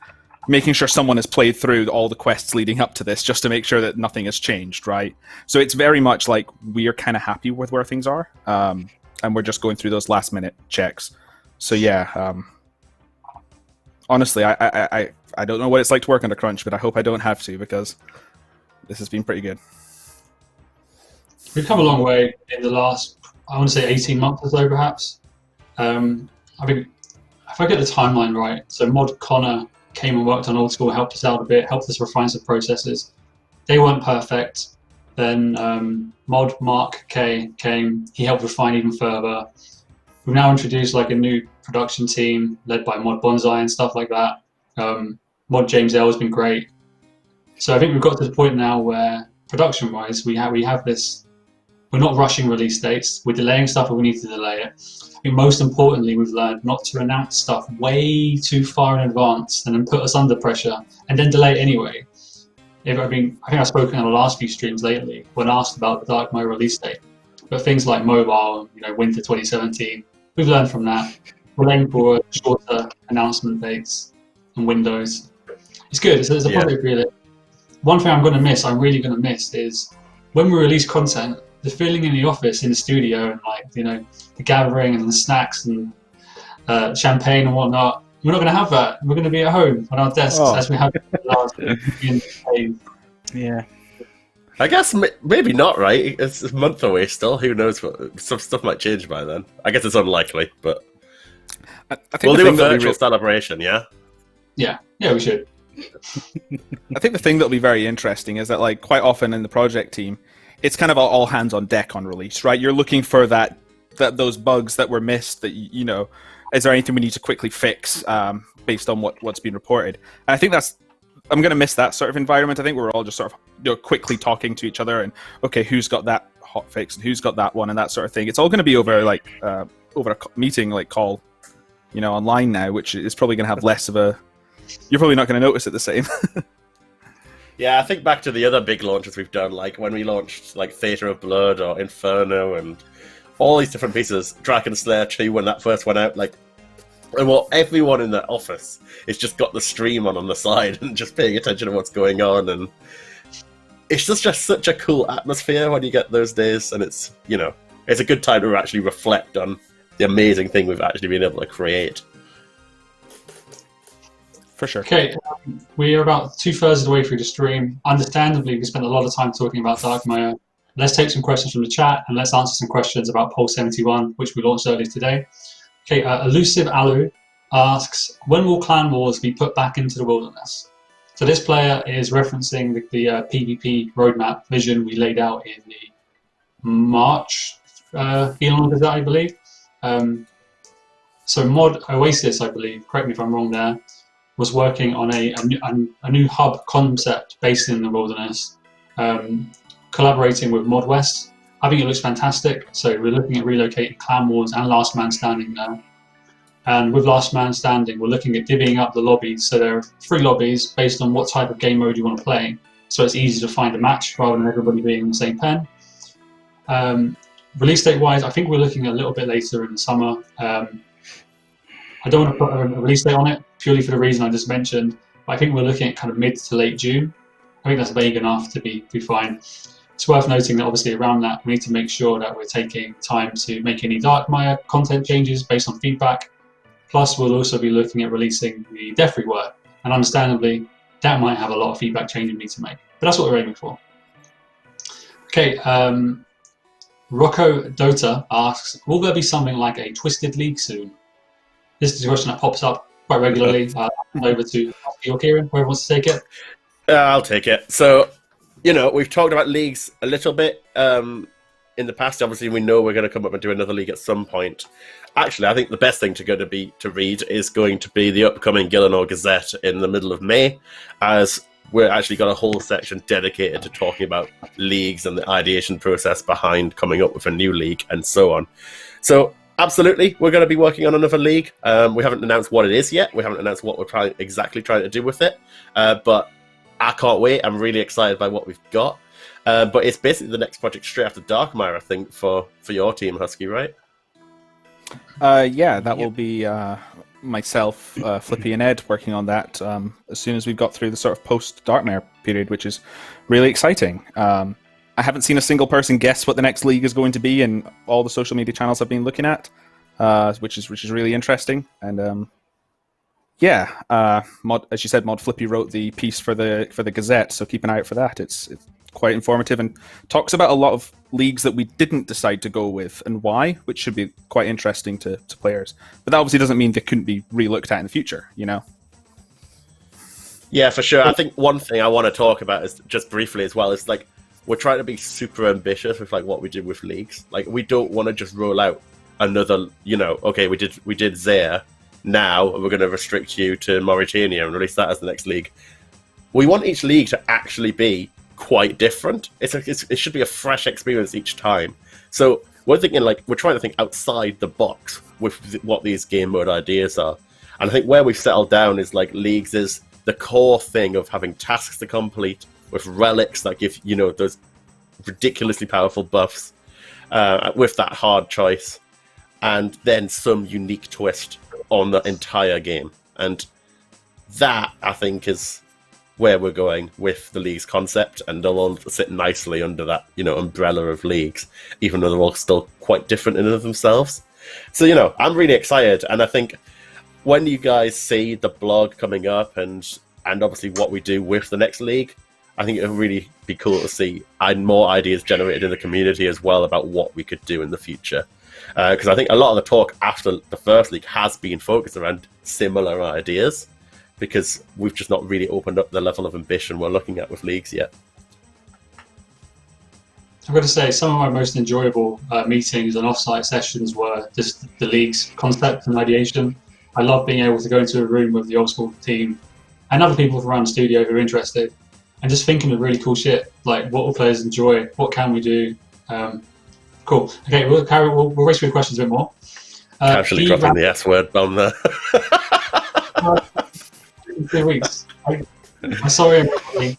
making sure someone has played through all the quests leading up to this just to make sure that nothing has changed, right? So it's very much like we are kind of happy with where things are, and we're just going through those last-minute checks. So yeah, honestly, I don't know what it's like to work under crunch, but I hope I don't have to, because this has been pretty good. We've come a long way in the last, I want to say 18 months or so, perhaps. I mean, if I get the timeline right, so Mod Connor came and worked on Old School, helped us out a bit, helped us refine some processes. They weren't perfect. Then Mod Mark K came, he helped refine even further. We've now introduced like a new production team led by Mod Bonsai and stuff like that. Mod James L has been great. So I think we've got to the point now where production-wise, we have this, we're not rushing release dates, we're delaying stuff when we need to delay it. I think most importantly, we've learned not to announce stuff way too far in advance and then put us under pressure and then delay it anyway. I think I've spoken on the last few streams lately when asked about the Darkmeyer release date. But things like mobile, you know, winter 2017, we've learned from that. We're aiming for shorter announcement dates and windows. It's good. It's a positive, really. One thing I'm really going to miss is when we release content, the feeling in the office, in the studio, and like, you know, the gathering and the snacks and champagne and whatnot. We're not going to have that. We're going to be at home on our desks as we have last. Yeah. I guess maybe not, right? It's a month away still. Who knows? Some stuff might change by then. I guess it's unlikely, but I think we'll do a virtual celebration, yeah? Yeah, we should. I think the thing that'll be very interesting is that, like, quite often in the project team, it's kind of all hands on deck on release, right? You're looking for those bugs that were missed. That you know, is there anything we need to quickly fix based on what's been reported? And I think I'm going to miss that sort of environment. I think we're all just sort of quickly talking to each other and okay, who's got that hot fix and who's got that one and that sort of thing. It's all going to be over over a meeting call, online now, which is probably going to have less of a. You're probably not going to notice it the same. Yeah, I think back to the other big launches we've done, like when we launched like Theatre of Blood or Inferno and all these different pieces, Dragon Slayer 2 when that first went out, like, and everyone in the office has just got the stream on the side and just paying attention to what's going on, and it's just such a cool atmosphere when you get those days, and it's a good time to actually reflect on the amazing thing we've actually been able to create. For sure. Okay, we are about 2/3 of the way through the stream. Understandably, we spent a lot of time talking about Darkmeyer. Let's take some questions from the chat and let's answer some questions about Poll 71, which we launched earlier today. Okay, Elusive Alu asks, when will Clan Wars be put back into the wilderness? So this player is referencing the PvP roadmap vision we laid out in the March Elon Gazette, I believe. So Mod Oasis, I believe, correct me if I'm wrong there, was working on a new hub concept based in the wilderness, collaborating with Mod West. I think it looks fantastic. So we're looking at relocating Clan Wars and Last Man Standing there. And with Last Man Standing, we're looking at divvying up the lobbies. So there are 3 lobbies based on what type of game mode you want to play. So it's easy to find a match rather than everybody being in the same pen. Release date wise, I think we're looking a little bit later in the summer. I don't want to put a release date on it purely for the reason I just mentioned, but I think we're looking at kind of mid to late June. I think that's vague enough to be fine. It's worth noting that obviously around that we need to make sure that we're taking time to make any Darkmeyer content changes based on feedback. Plus we'll also be looking at releasing the Death Rework, and understandably that might have a lot of feedback changes we need to make, but that's what we're aiming for. Okay, Rocco Dota asks, will there be something like a Twisted League soon? This is a question that pops up quite regularly. Over to Husky or QAing, whoever wants to take it. I'll take it. So, we've talked about leagues a little bit in the past. Obviously, we know we're going to come up and do another league at some point. Actually, I think the best thing to read is going to be the upcoming Gillinor Gazette in the middle of May, as we're actually got a whole section dedicated to talking about leagues and the ideation process behind coming up with a new league and so on. So, absolutely, we're going to be working on another league. We haven't announced what it is yet. We haven't announced what we're exactly trying to do with it. But I can't wait. I'm really excited by what we've got. But it's basically the next project straight after Darkmeyer, I think, for your team, Husky, right? Yeah, that will be myself, Flippy, and Ed working on that as soon as we've got through the sort of post-Darkmeyer period, which is really exciting. I haven't seen a single person guess what the next league is going to be in all the social media channels I've been looking at, which is really interesting. And Mod, as you said, Mod Flippy wrote the piece for the Gazette, so keep an eye out for that. It's quite informative and talks about a lot of leagues that we didn't decide to go with and why, which should be quite interesting to players. But that obviously doesn't mean they couldn't be re-looked at in the future, Yeah, for sure. I think one thing I want to talk about is just briefly as well is like, we're trying to be super ambitious with like what we did with leagues. Like, we don't want to just roll out another, okay, we did Zaire, now we're going to restrict you to Mauritania and release that as the next league. We want each league to actually be quite different. It should be a fresh experience each time. So we're thinking we're trying to think outside the box with what these game mode ideas are. And I think where we've settled down is like leagues is the core thing of having tasks to complete, with relics that give, those ridiculously powerful buffs, with that hard choice, and then some unique twist on the entire game. And that, I think, is where we're going with the leagues concept, and they'll all sit nicely under that, umbrella of leagues, even though they're all still quite different in and of themselves. So, I'm really excited, and I think when you guys see the blog coming up and obviously what we do with the next league, I think it would really be cool to see more ideas generated in the community as well about what we could do in the future. Because I think a lot of the talk after the first league has been focused around similar ideas, because we've just not really opened up the level of ambition we're looking at with leagues yet. I've got to say, some of my most enjoyable meetings and off-site sessions were just the league's concept and ideation. I love being able to go into a room with the old school team and other people from around the studio who are interested, and just thinking of really cool shit, like what will players enjoy, what can we do. Cool. Okay, we'll race through the questions a bit more. Casually dropping the S word bomb there. 3 weeks. I'm sorry, everybody.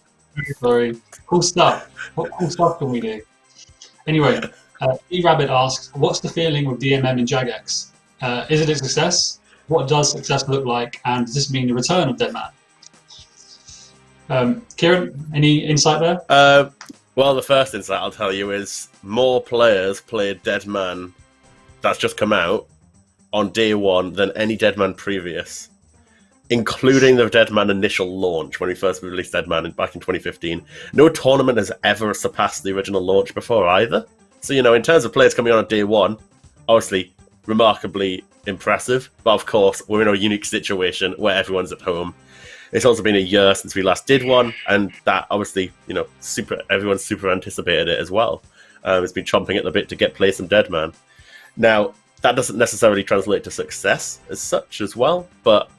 Sorry. Cool stuff. What cool stuff can we do? Anyway, E-Rabbit asks, what's the feeling with DMM and Jagex? Is it a success? What does success look like? And does this mean the return of Deadman? Kieran, any insight there? Well, the first insight I'll tell you is more players played Deadman that's just come out on day one than any Deadman previous, including the Deadman initial launch when we first released Deadman back in 2015. No tournament has ever surpassed the original launch before either. So, in terms of players coming on day one, obviously remarkably impressive. But of course, we're in a unique situation where everyone's at home. It's also been a year since we last did one, and that obviously, everyone's super anticipated it as well. It's been chomping at the bit to get play some Deadman. Now, that doesn't necessarily translate to success as such as well, but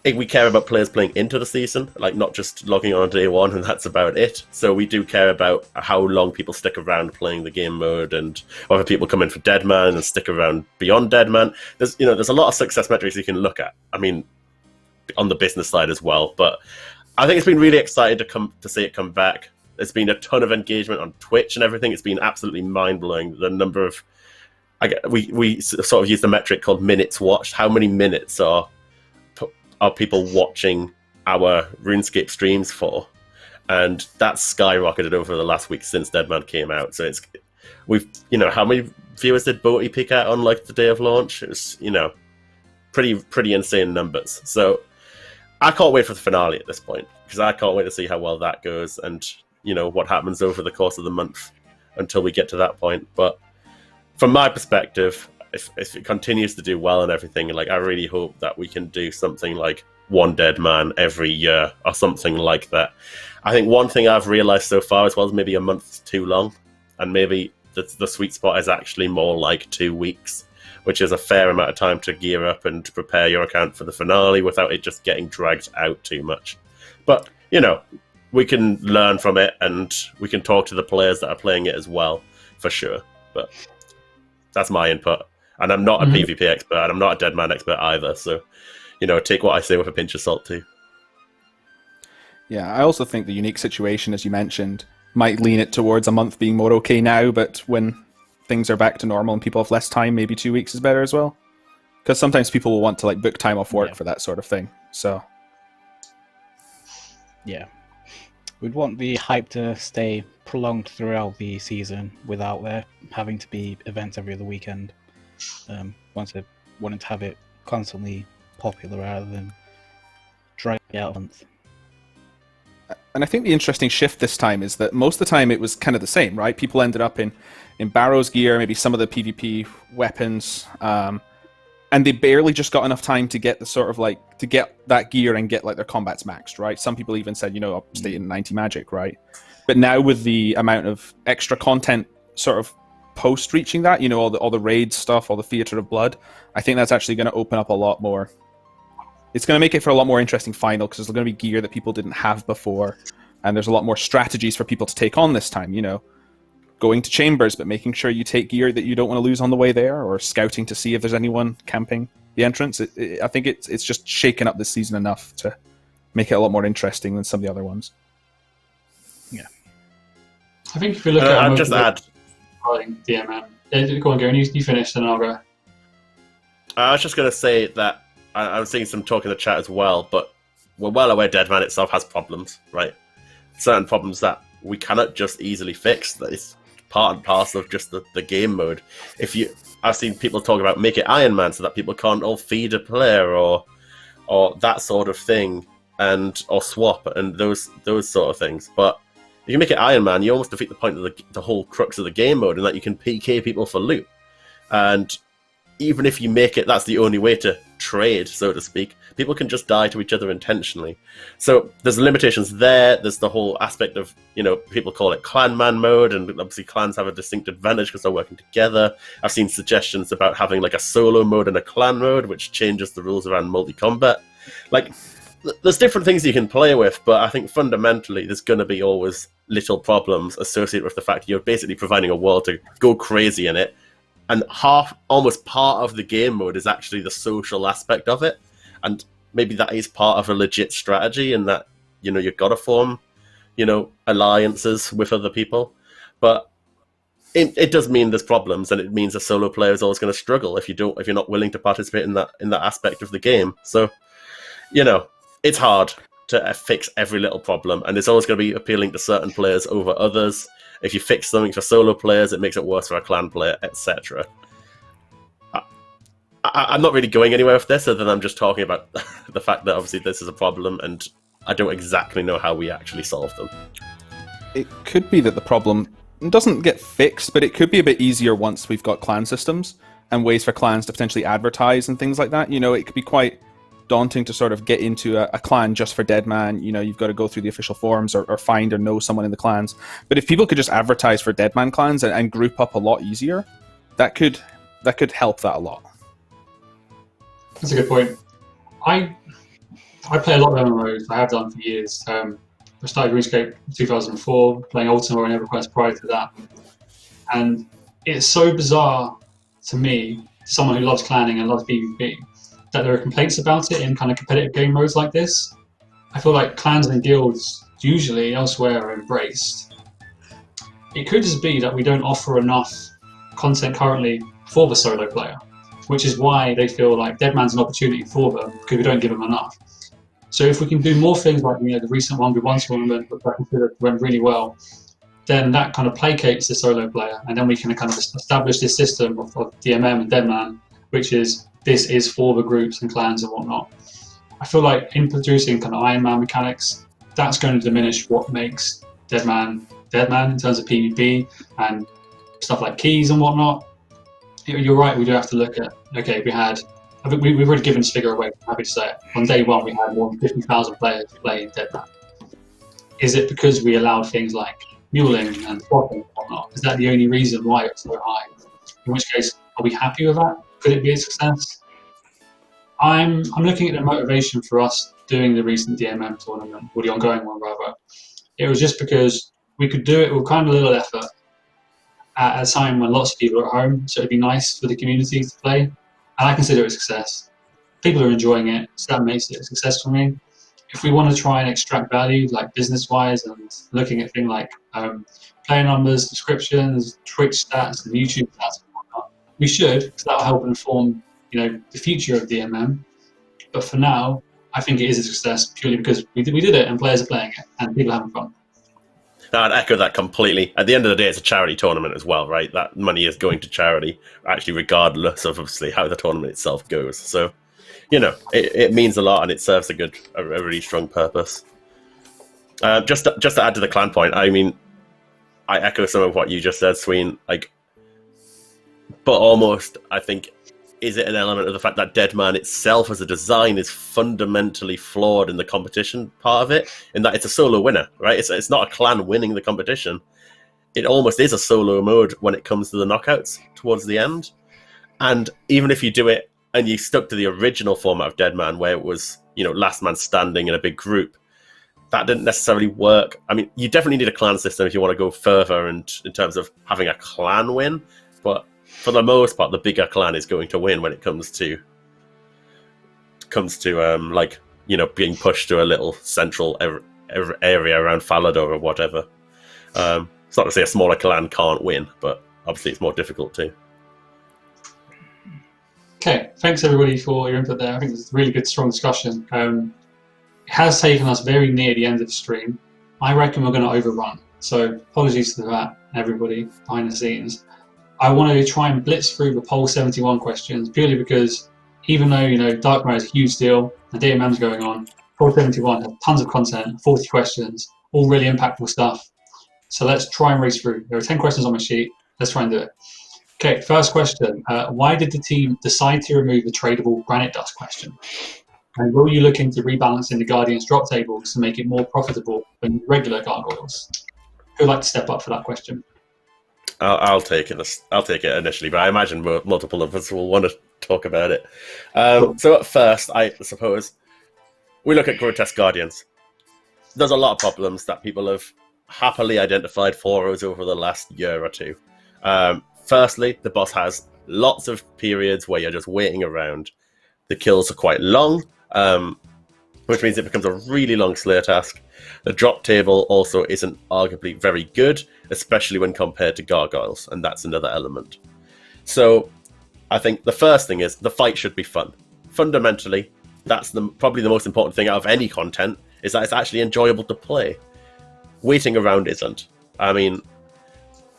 we care about players playing into the season, like not just logging on day one and that's about it. So we do care about how long people stick around playing the game mode, and whether people come in for Deadman and stick around beyond Deadman. There's a lot of success metrics you can look at. I mean, on the business side as well, but I think it's been really exciting to see it come back. There's been a ton of engagement on Twitch and everything. It's been absolutely mind-blowing, the number of we sort of use the metric called minutes watched. How many minutes are people watching our RuneScape streams for? And that's skyrocketed over the last week since Deadman came out. So how many viewers did Boaty pick out on like the day of launch? It was pretty insane numbers. So I can't wait for the finale at this point, because I can't wait to see how well that goes and what happens over the course of the month until we get to that point. But from my perspective, if it continues to do well and everything, like I really hope that we can do something like one Deadman every year or something like that. I think one thing I've realized so far as well is maybe a month's too long, and maybe the sweet spot is actually more like 2 weeks, which is a fair amount of time to gear up and to prepare your account for the finale without it just getting dragged out too much. But, we can learn from it, and we can talk to the players that are playing it as well, for sure. But that's my input. And I'm not a PvP expert, and I'm not a Deadman expert either, so, take what I say with a pinch of salt too. Yeah, I also think the unique situation, as you mentioned, might lean it towards a month being more okay now, but when things are back to normal and people have less time, maybe 2 weeks is better as well. Because sometimes people will want to book time off work for that sort of thing. So, yeah, we'd want the hype to stay prolonged throughout the season without there having to be events every other weekend. Wanting to have it constantly popular rather than drag it out a month. And I think the interesting shift this time is that most of the time it was kind of the same, right? People ended up in Barrow's gear, maybe some of the PvP weapons, and they barely just got enough time to get to get that gear and get their combats maxed, right? Some people even said, I'll stay in 90 magic, right? But now with the amount of extra content sort of post reaching that, all the raid stuff, all the Theatre of Blood, I think that's actually going to open up a lot more. It's going to make it for a lot more interesting final, because there's going to be gear that people didn't have before, and there's a lot more strategies for people to take on this time, going to chambers, but making sure you take gear that you don't want to lose on the way there, or scouting to see if there's anyone camping the entrance. I think it's just shaken up this season enough to make it a lot more interesting than some of the other ones. Yeah. I think if you look at... I'll just add... DMM. Go on, Garen, you finished and I'll go. I was just going to say that I was seeing some talk in the chat as well, but we're well aware Deadman itself has problems, right? Certain problems that we cannot just easily fix. That is part and parcel of just the game mode. I've seen people talk about make it Iron Man so that people can't all feed a player or that sort of thing. and or swap and those sort of things. But if you make it Iron Man, you almost defeat the point of the whole crux of the game mode, in that you can PK people for loot. And even if you make it, that's the only way to trade, so to speak, people can just die to each other intentionally. So there's limitations there. There's the whole aspect of, people call it clan man mode, and obviously clans have a distinct advantage because they're working together. I've seen suggestions about having like a solo mode and a clan mode, which changes the rules around multi-combat. Like, there's different things you can play with, but I think fundamentally there's going to be always little problems associated with the fact you're basically providing a world to go crazy in it. And almost part of the game mode is actually the social aspect of it. And maybe that is part of a legit strategy, in that, you've got to form, alliances with other people. But it does mean there's problems, and it means a solo player is always going to struggle if you're not willing to participate in that aspect of the game. So, it's hard to fix every little problem, and it's always going to be appealing to certain players over others. If you fix something for solo players, it makes it worse for a clan player, etc. I'm not really going anywhere with this, other than I'm just talking about the fact that obviously this is a problem, and I don't exactly know how we actually solve them. It could be that the problem doesn't get fixed, but it could be a bit easier once we've got clan systems and ways for clans to potentially advertise and things like that. It could be quite daunting to sort of get into a clan just for Deadman. You've got to go through the official forums or find or know someone in the clans. But if people could just advertise for Deadman clans and group up a lot easier, that could help that a lot. That's a good point. I play a lot of MMOs. I have done for years. I started RuneScape in 2004, playing Ultima and EverQuest prior to that. And it's so bizarre to me, someone who loves clanning and loves PvP, that there are complaints about it in kind of competitive game modes like this. I feel like clans and guilds usually elsewhere are embraced. It could just be that we don't offer enough content currently for the solo player, which is why they feel like Deadman's an opportunity for them, because we don't give them enough. So if we can do more things like the recent 1v1 tournament, which I consider went really well, then that kind of placates the solo player, and then we can kind of establish this system of DMM and Deadman, which is this is for the groups and clans and whatnot. I feel like in producing kind of Iron Man mechanics, that's going to diminish what makes Deadman in terms of PvP and stuff like keys and whatnot. You're right, we do have to look at, okay, we've already given this figure away, I'm happy to say it. On day one, we had more than 50,000 players playing Deadman. Is it because we allowed things like muling and swapping and whatnot? Is that the only reason why it's so high? In which case, are we happy with that? Could it be a success? I'm looking at the motivation for us doing the recent DMM tournament, or the ongoing one rather. It was just because we could do it with kind of little effort at a time when lots of people are at home, so it'd be nice for the community to play, and I consider it a success. People are enjoying it, so that makes it a success for me. If we want to try and extract value, like business-wise, and looking at things like player numbers, subscriptions, Twitch stats, and YouTube stats, and whatnot, we should, because that'll help inform, the future of DMM. But for now, I think it is a success purely because we did it, and players are playing it, and people are having fun. I'd echo that completely. At the end of the day, it's a charity tournament as well, right? That money is going to charity, actually, regardless of obviously how the tournament itself goes. So, it means a lot, and it serves a really strong purpose. Just to add to the clan point, I mean, I echo some of what you just said, Sween. But almost, I think, is it an element of the fact that Deadman itself as a design is fundamentally flawed in the competition part of it, in that it's a solo winner, right? It's not a clan winning the competition. It almost is a solo mode when it comes to the knockouts towards the end. And even if you do it and you stuck to the original format of Deadman, where it was, last man standing in a big group, that didn't necessarily work. I mean, you definitely need a clan system if you want to go further and in terms of having a clan win, but for the most part, the bigger clan is going to win when it comes to being pushed to a little central area around Falador or whatever. It's not to say a smaller clan can't win, but obviously it's more difficult too. Okay, thanks everybody for your input there. I think it's a really good, strong discussion. It has taken us very near the end of the stream. I reckon we're going to overrun, so apologies for that, everybody behind the scenes. I want to try and blitz through the poll 71 questions, purely because even though Darkmeyer is a huge deal and DMM's going on, 471 have tons of content, 40 questions, all really impactful stuff. So let's try and race through. There are 10 questions on my sheet. Let's try and do it. Okay, first question. Why did the team decide to remove the tradable Granite dust question? And will you look into rebalancing the Guardian's drop tables to make it more profitable than regular gargoyles? Who would like to step up for that question? I'll take it. I'll take it initially, but I imagine multiple of us will want to talk about it. So at first, I suppose we look at grotesque guardians. There's a lot of problems that people have happily identified for us over the last year or two. Firstly, the boss has lots of periods where you're just waiting around. The kills are quite long, which means it becomes a really long Slayer task. The drop table also isn't arguably very good, especially when compared to gargoyles, and that's another element. So I think the first thing is the fight should be fun. Fundamentally, that's probably the most important thing out of any content, is that it's actually enjoyable to play. Waiting around isn't. I mean,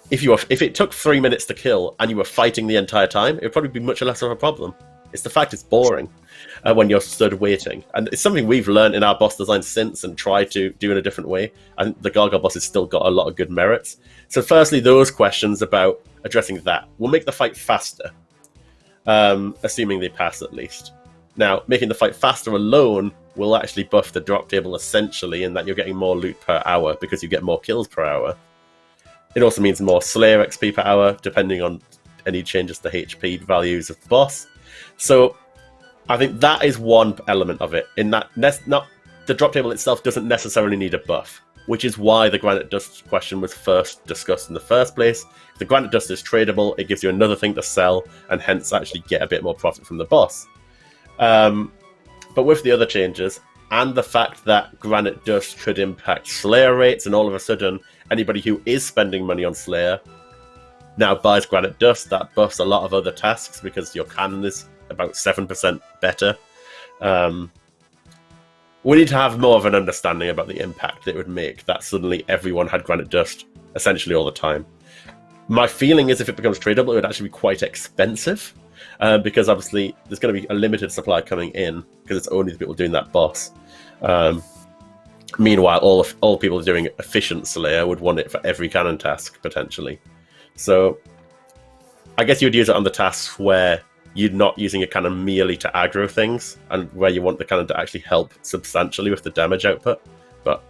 if it took 3 minutes to kill and you were fighting the entire time, it would probably be much less of a problem. It's the fact it's boring when you're stood waiting. And it's something we've learned in our boss design since and tried to do in a different way. And the Gargoyle boss has still got a lot of good merits. So firstly, those questions about addressing that will make the fight faster, assuming they pass at least. Now, making the fight faster alone will actually buff the drop table essentially in that you're getting more loot per hour because you get more kills per hour. It also means more Slayer XP per hour, depending on any changes to HP values of the boss. So I think that is one element of it. In that, the drop table itself doesn't necessarily need a buff, which is why the Granite Dust question was first discussed in the first place. If the Granite Dust is tradable, it gives you another thing to sell and hence actually get a bit more profit from the boss. But with the other changes, and the fact that Granite Dust could impact Slayer rates, and all of a sudden, anybody who is spending money on Slayer now buys Granite Dust, that buffs a lot of other tasks because your cannon is about 7% better. We need to have more of an understanding about the impact it would make that suddenly everyone had Granite Dust essentially all the time. My feeling is if it becomes tradable, it would actually be quite expensive. Because obviously there's going to be a limited supply coming in because it's only the people doing that boss. Meanwhile, all people doing efficient Slayer would want it for every cannon task, potentially. So I guess you would use it on the tasks where you're not using a cannon merely to aggro things and where you want the cannon to actually help substantially with the damage output. But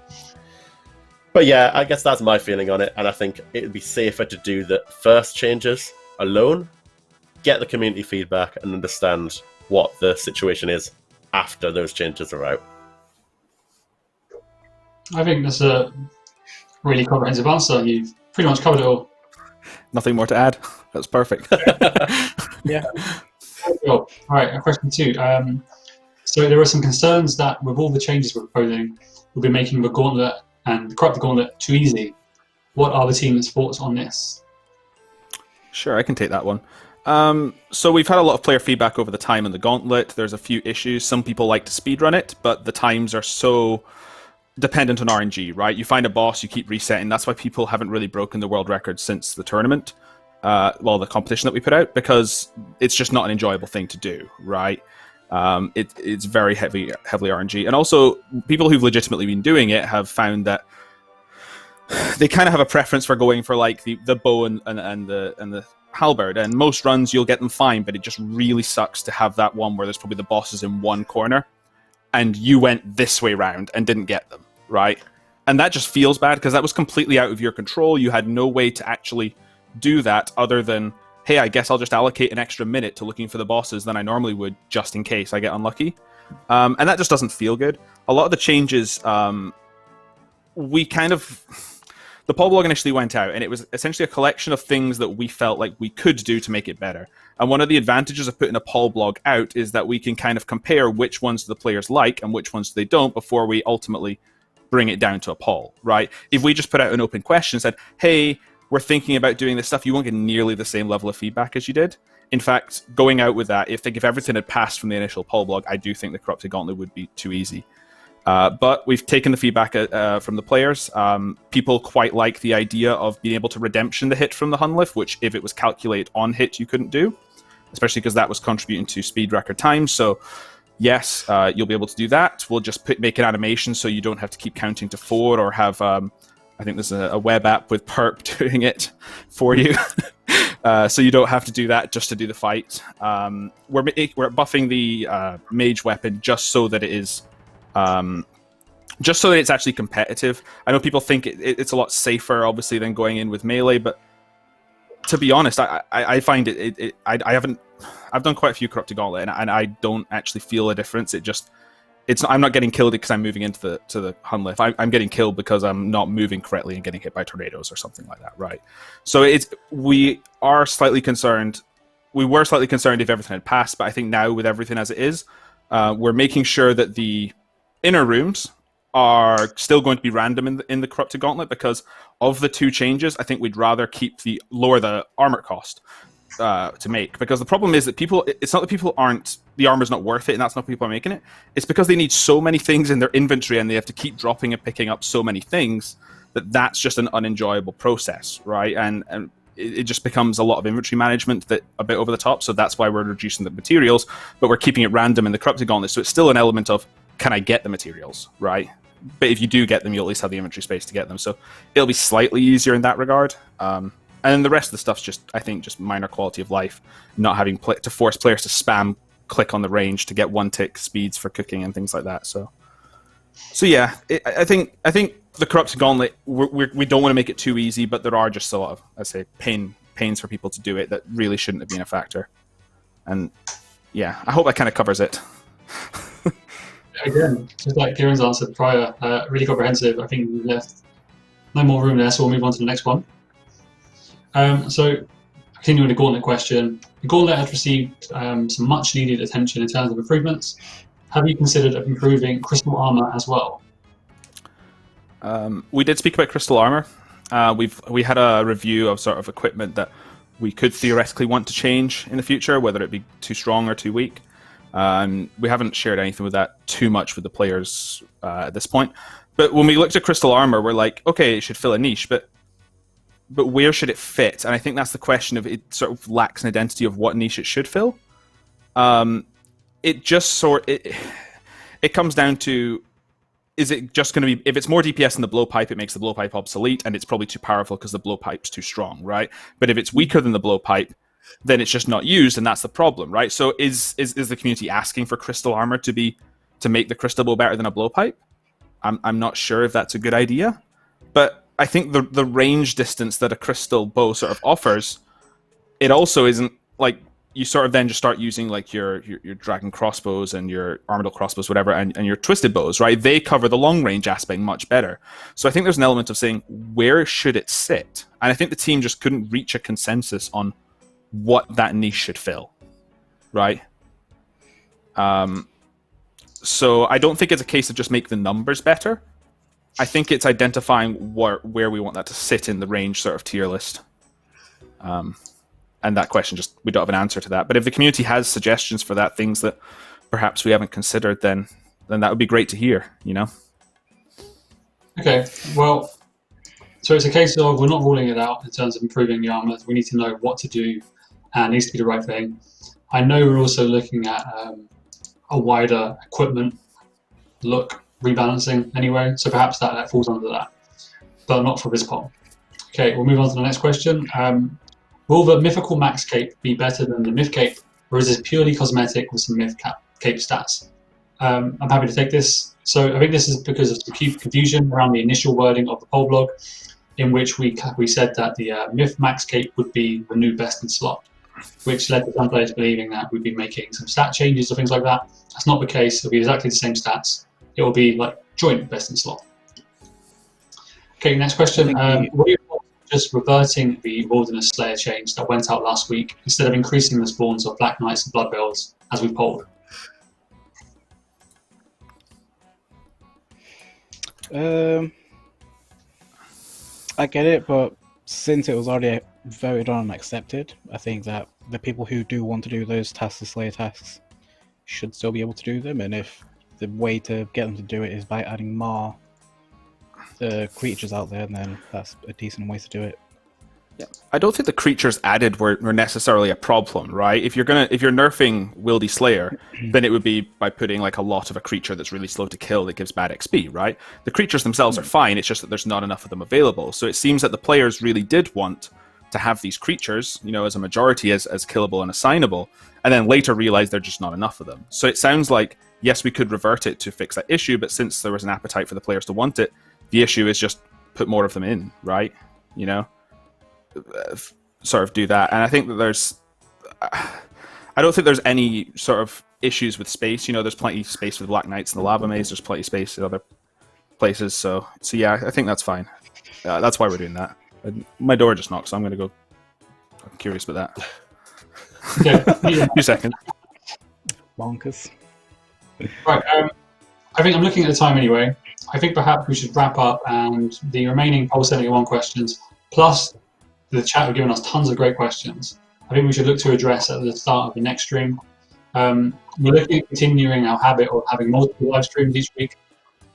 yeah, I guess that's my feeling on it, and I think it would be safer to do the first changes alone, get the community feedback, and understand what the situation is after those changes are out. I think that's a really comprehensive answer. You've pretty much covered it all. Nothing more to add. That's perfect. Yeah. All right, question 2. So there are some concerns that with all the changes we're proposing, we'll be making the Gauntlet and Corrupt the Gauntlet too easy. What are the team's thoughts on this? Sure, I can take that one. So we've had a lot of player feedback over the time on the Gauntlet. There's a few issues. Some people like to speedrun it, but the times are so dependent on RNG, right? You find a boss, you keep resetting. That's why people haven't really broken the world record since the tournament, the competition that we put out, because it's just not an enjoyable thing to do, right? It's very heavily RNG. And also, people who've legitimately been doing it have found that they kind of have a preference for going for like the bow and the halberd, and most runs you'll get them fine, but it just really sucks to have that one where there's probably the bosses in one corner and you went this way round and didn't get them, right? And that just feels bad because that was completely out of your control. You had no way to actually do that other than, hey, I guess I'll just allocate an extra minute to looking for the bosses than I normally would just in case I get unlucky. And that just doesn't feel good. A lot of the changes, the poll blog initially went out, and it was essentially a collection of things that we felt like we could do to make it better. And one of the advantages of putting a poll blog out is that we can kind of compare which ones the players like and which ones they don't before we ultimately bring it down to a poll, right? If we just put out an open question and said, hey, we're thinking about doing this stuff, you won't get nearly the same level of feedback as you did. In fact, going out with that, if everything had passed from the initial poll blog, I do think the Corrupted Gauntlet would be too easy. But we've taken the feedback from the players. People quite like the idea of being able to redemption the hit from the Hunlift, which if it was calculated on hit, you couldn't do, especially because that was contributing to speed record time. So yes, you'll be able to do that. We'll just make an animation so you don't have to keep counting to 4 or have, I think there's a web app with Perp doing it for you. So you don't have to do that just to do the fight. We're buffing the mage weapon just so that it is... just so that it's actually competitive. I know people think it's a lot safer, obviously, than going in with melee, but to be honest, I find I've done quite a few Corrupted Gauntlet, and I don't actually feel a difference. I'm not getting killed because I'm moving into the Hunlift. I'm getting killed because I'm not moving correctly and getting hit by tornadoes or something like that, right? So we are slightly concerned. We were slightly concerned if everything had passed, but I think now with everything as it is, we're making sure that the inner rooms are still going to be random in the Corrupted Gauntlet, because of the 2 changes, I think we'd rather lower the armor cost to make. Because the problem is that it's not that the armor's not worth it, and that's not people are making it. It's because they need so many things in their inventory, and they have to keep dropping and picking up so many things that's just an unenjoyable process, right? And it just becomes a lot of inventory management that a bit over the top. So that's why we're reducing the materials, but we're keeping it random in the Corrupted Gauntlet. So it's still an element of, can I get the materials, right? But if you do get them, you'll at least have the inventory space to get them. So it'll be slightly easier in that regard. And then the rest of the stuff's just minor quality of life, not having to force players to spam click on the range to get 1 tick speeds for cooking and things like that. So yeah, I think the Corrupted Gauntlet, we don't want to make it too easy, but there are just a lot of, I say, pains for people to do it that really shouldn't have been a factor. And yeah, I hope that kind of covers it. Again, just like Kieran's answered prior, really comprehensive. I think we left no more room there, so we'll move on to the next one. So, continuing the Gauntlet question, the Gauntlet has received some much needed attention in terms of improvements. Have you considered improving Crystal Armour as well? We did speak about Crystal Armour. We had a review of sort of equipment that we could theoretically want to change in the future, whether it be too strong or too weak. We haven't shared anything with that too much with the players at this point. But when we looked at Crystal Armour, we're like, okay, it should fill a niche, but where should it fit? And I think that's the question of, it sort of lacks an identity of what niche it should fill. It comes down to, is it just going to be, if it's more DPS than the blowpipe, it makes the blowpipe obsolete, and it's probably too powerful because the blowpipe's too strong, right? But if it's weaker than the blowpipe, then it's just not used, and that's the problem, right? So is the community asking for Crystal Armor to make the Crystal Bow better than a blowpipe? I'm not sure if that's a good idea, but I think the range distance that a Crystal Bow sort of offers, it also isn't like, you sort of then just start using like your Dragon crossbows and your Armadillo crossbows, whatever, and your Twisted Bows, right? They cover the long range aspect much better. So I think there's an element of saying, where should it sit? And I think the team just couldn't reach a consensus on what that niche should fill, right? So I don't think it's a case of just make the numbers better. I think it's identifying where we want that to sit in the range sort of tier list. And that question, just we don't have an answer to that. But if the community has suggestions for that, things that perhaps we haven't considered, then that would be great to hear, you know? Okay, well, so it's a case of we're not ruling it out in terms of improving the armor. We need to know what to do, and it needs to be the right thing. I know we're also looking at a wider equipment look rebalancing anyway, so perhaps that falls under that, but not for this poll. Okay, we'll move on to the next question. Will the Mythical Max Cape be better than the Myth Cape, or is this purely cosmetic with some Myth Cape stats? I'm happy to take this. So I think this is because of some confusion around the initial wording of the poll blog, in which we said that the Myth Max Cape would be the new best in slot, which led to some players believing that we'd be making some stat changes or things like that. That's not the case. It'll be exactly the same stats. It will be like joint best in slot. Okay, next question. What are your thoughts on just reverting the Wilderness Slayer change that went out last week instead of increasing the spawns of Black Knights and Blood Bells as we polled? I get it, but since it was already voted on and accepted, I think that the people who do want to do those tasks, the Slayer tasks, should still be able to do them. And if the way to get them to do it is by adding more creatures out there, then that's a decent way to do it. I don't think the creatures added were necessarily a problem, right? If you're nerfing Wildy Slayer, then it would be by putting like a lot of a creature that's really slow to kill that gives bad XP, right? The creatures themselves are fine, it's just that there's not enough of them available. So it seems that the players really did want to have these creatures, as a majority as killable and assignable, and then later realize there's just not enough of them. So it sounds like, yes, we could revert it to fix that issue, but since there was an appetite for the players to want it, the issue is just put more of them in, right? Sort of do that. And I think that I don't think there's any sort of issues with space. There's plenty of space with Black Knights in the Lava Maze. There's plenty of space in other places. So yeah, I think that's fine. That's why we're doing that. And my door just knocked, so I'm going to go. I'm curious about that. Yeah. 2 seconds. Bonkers. Right. I think I'm looking at the time anyway. I think perhaps we should wrap up, and the remaining Poll 71 questions, plus the chat have given us tons of great questions. I think we should look to address at the start of the next stream. We're looking at continuing our habit of having multiple live streams each week.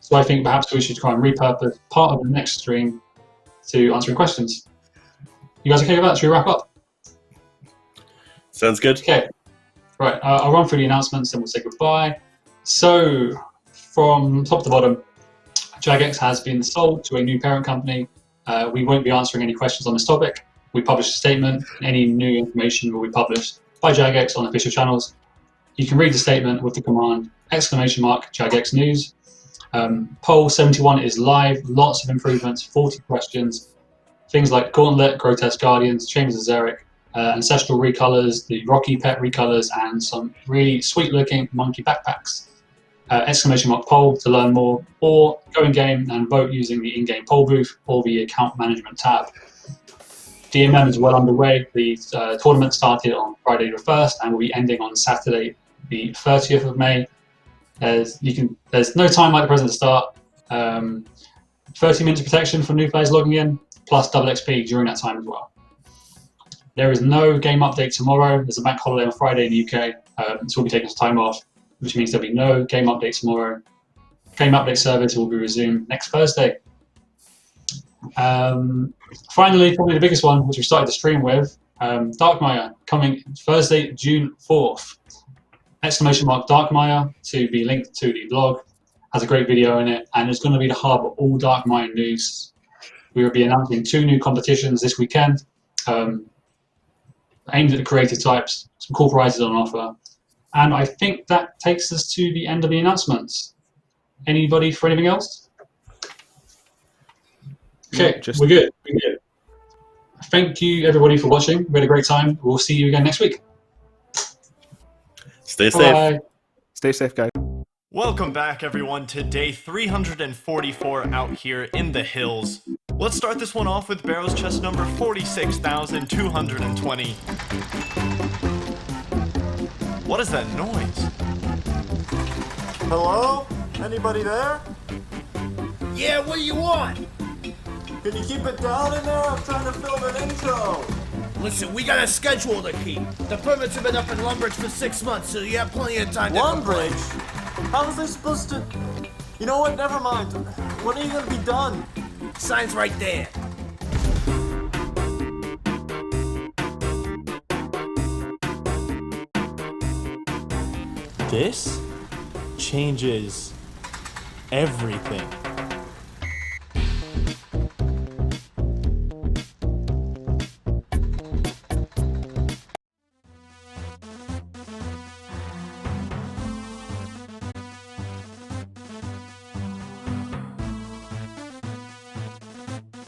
So I think perhaps we should try and repurpose part of the next stream to answering questions. You guys okay with that? Should we wrap up? Sounds good. Okay. Right, I'll run through the announcements and we'll say goodbye. So, from top to bottom, Jagex has been sold to a new parent company. We won't be answering any questions on this topic. We published a statement, and any new information will be published by Jagex on official channels. You can read the statement with the command !Jagex News. Poll 71 is live, lots of improvements, 40 questions, things like Gauntlet, Grotesque Guardians, Chambers of Xeric, Ancestral recolors, the Rocky Pet recolors, and some really sweet looking monkey backpacks. !Poll to learn more, or go in game and vote using the in-game poll booth or the account management tab. DMM is well underway. The tournament started on Friday the 1st and will be ending on Saturday the 30th of May. There's no time like the present to start. 30 minutes of protection for new players logging in, plus double XP during that time as well. There is no game update tomorrow. There's a bank holiday on Friday in the UK, so we'll be taking some time off, which means there'll be no game update tomorrow. Game update service will be resumed next Thursday. Finally, probably the biggest one, which we started the stream with, Darkmeyer, coming Thursday, June 4th. !Darkmeyer to be linked to the blog, has a great video in it, and it's going to be the hub of all Darkmeyer news. We will be announcing 2 new competitions this weekend, aimed at the creative types, some cool prizes on offer. And I think that takes us to the end of the announcements. Anybody for anything else? Okay, we're good. Thank you, everybody, for watching. We had a great time. We'll see you again next week. Stay safe. Bye. Stay safe, guys. Welcome back, everyone, to day 344 out here in the hills. Let's start this one off with Barrow's chest number 46,220. What is that noise? Hello? Anybody there? Yeah, what do you want? Can you keep it down in there? I'm trying to film an intro. Listen, we got a schedule to keep. The permits have been up in Lumbridge for 6 months, so you have plenty of time to complain. Lumbridge? How was I supposed to... You know what? Never mind. When are you going to be done? Sign's right there. This changes everything.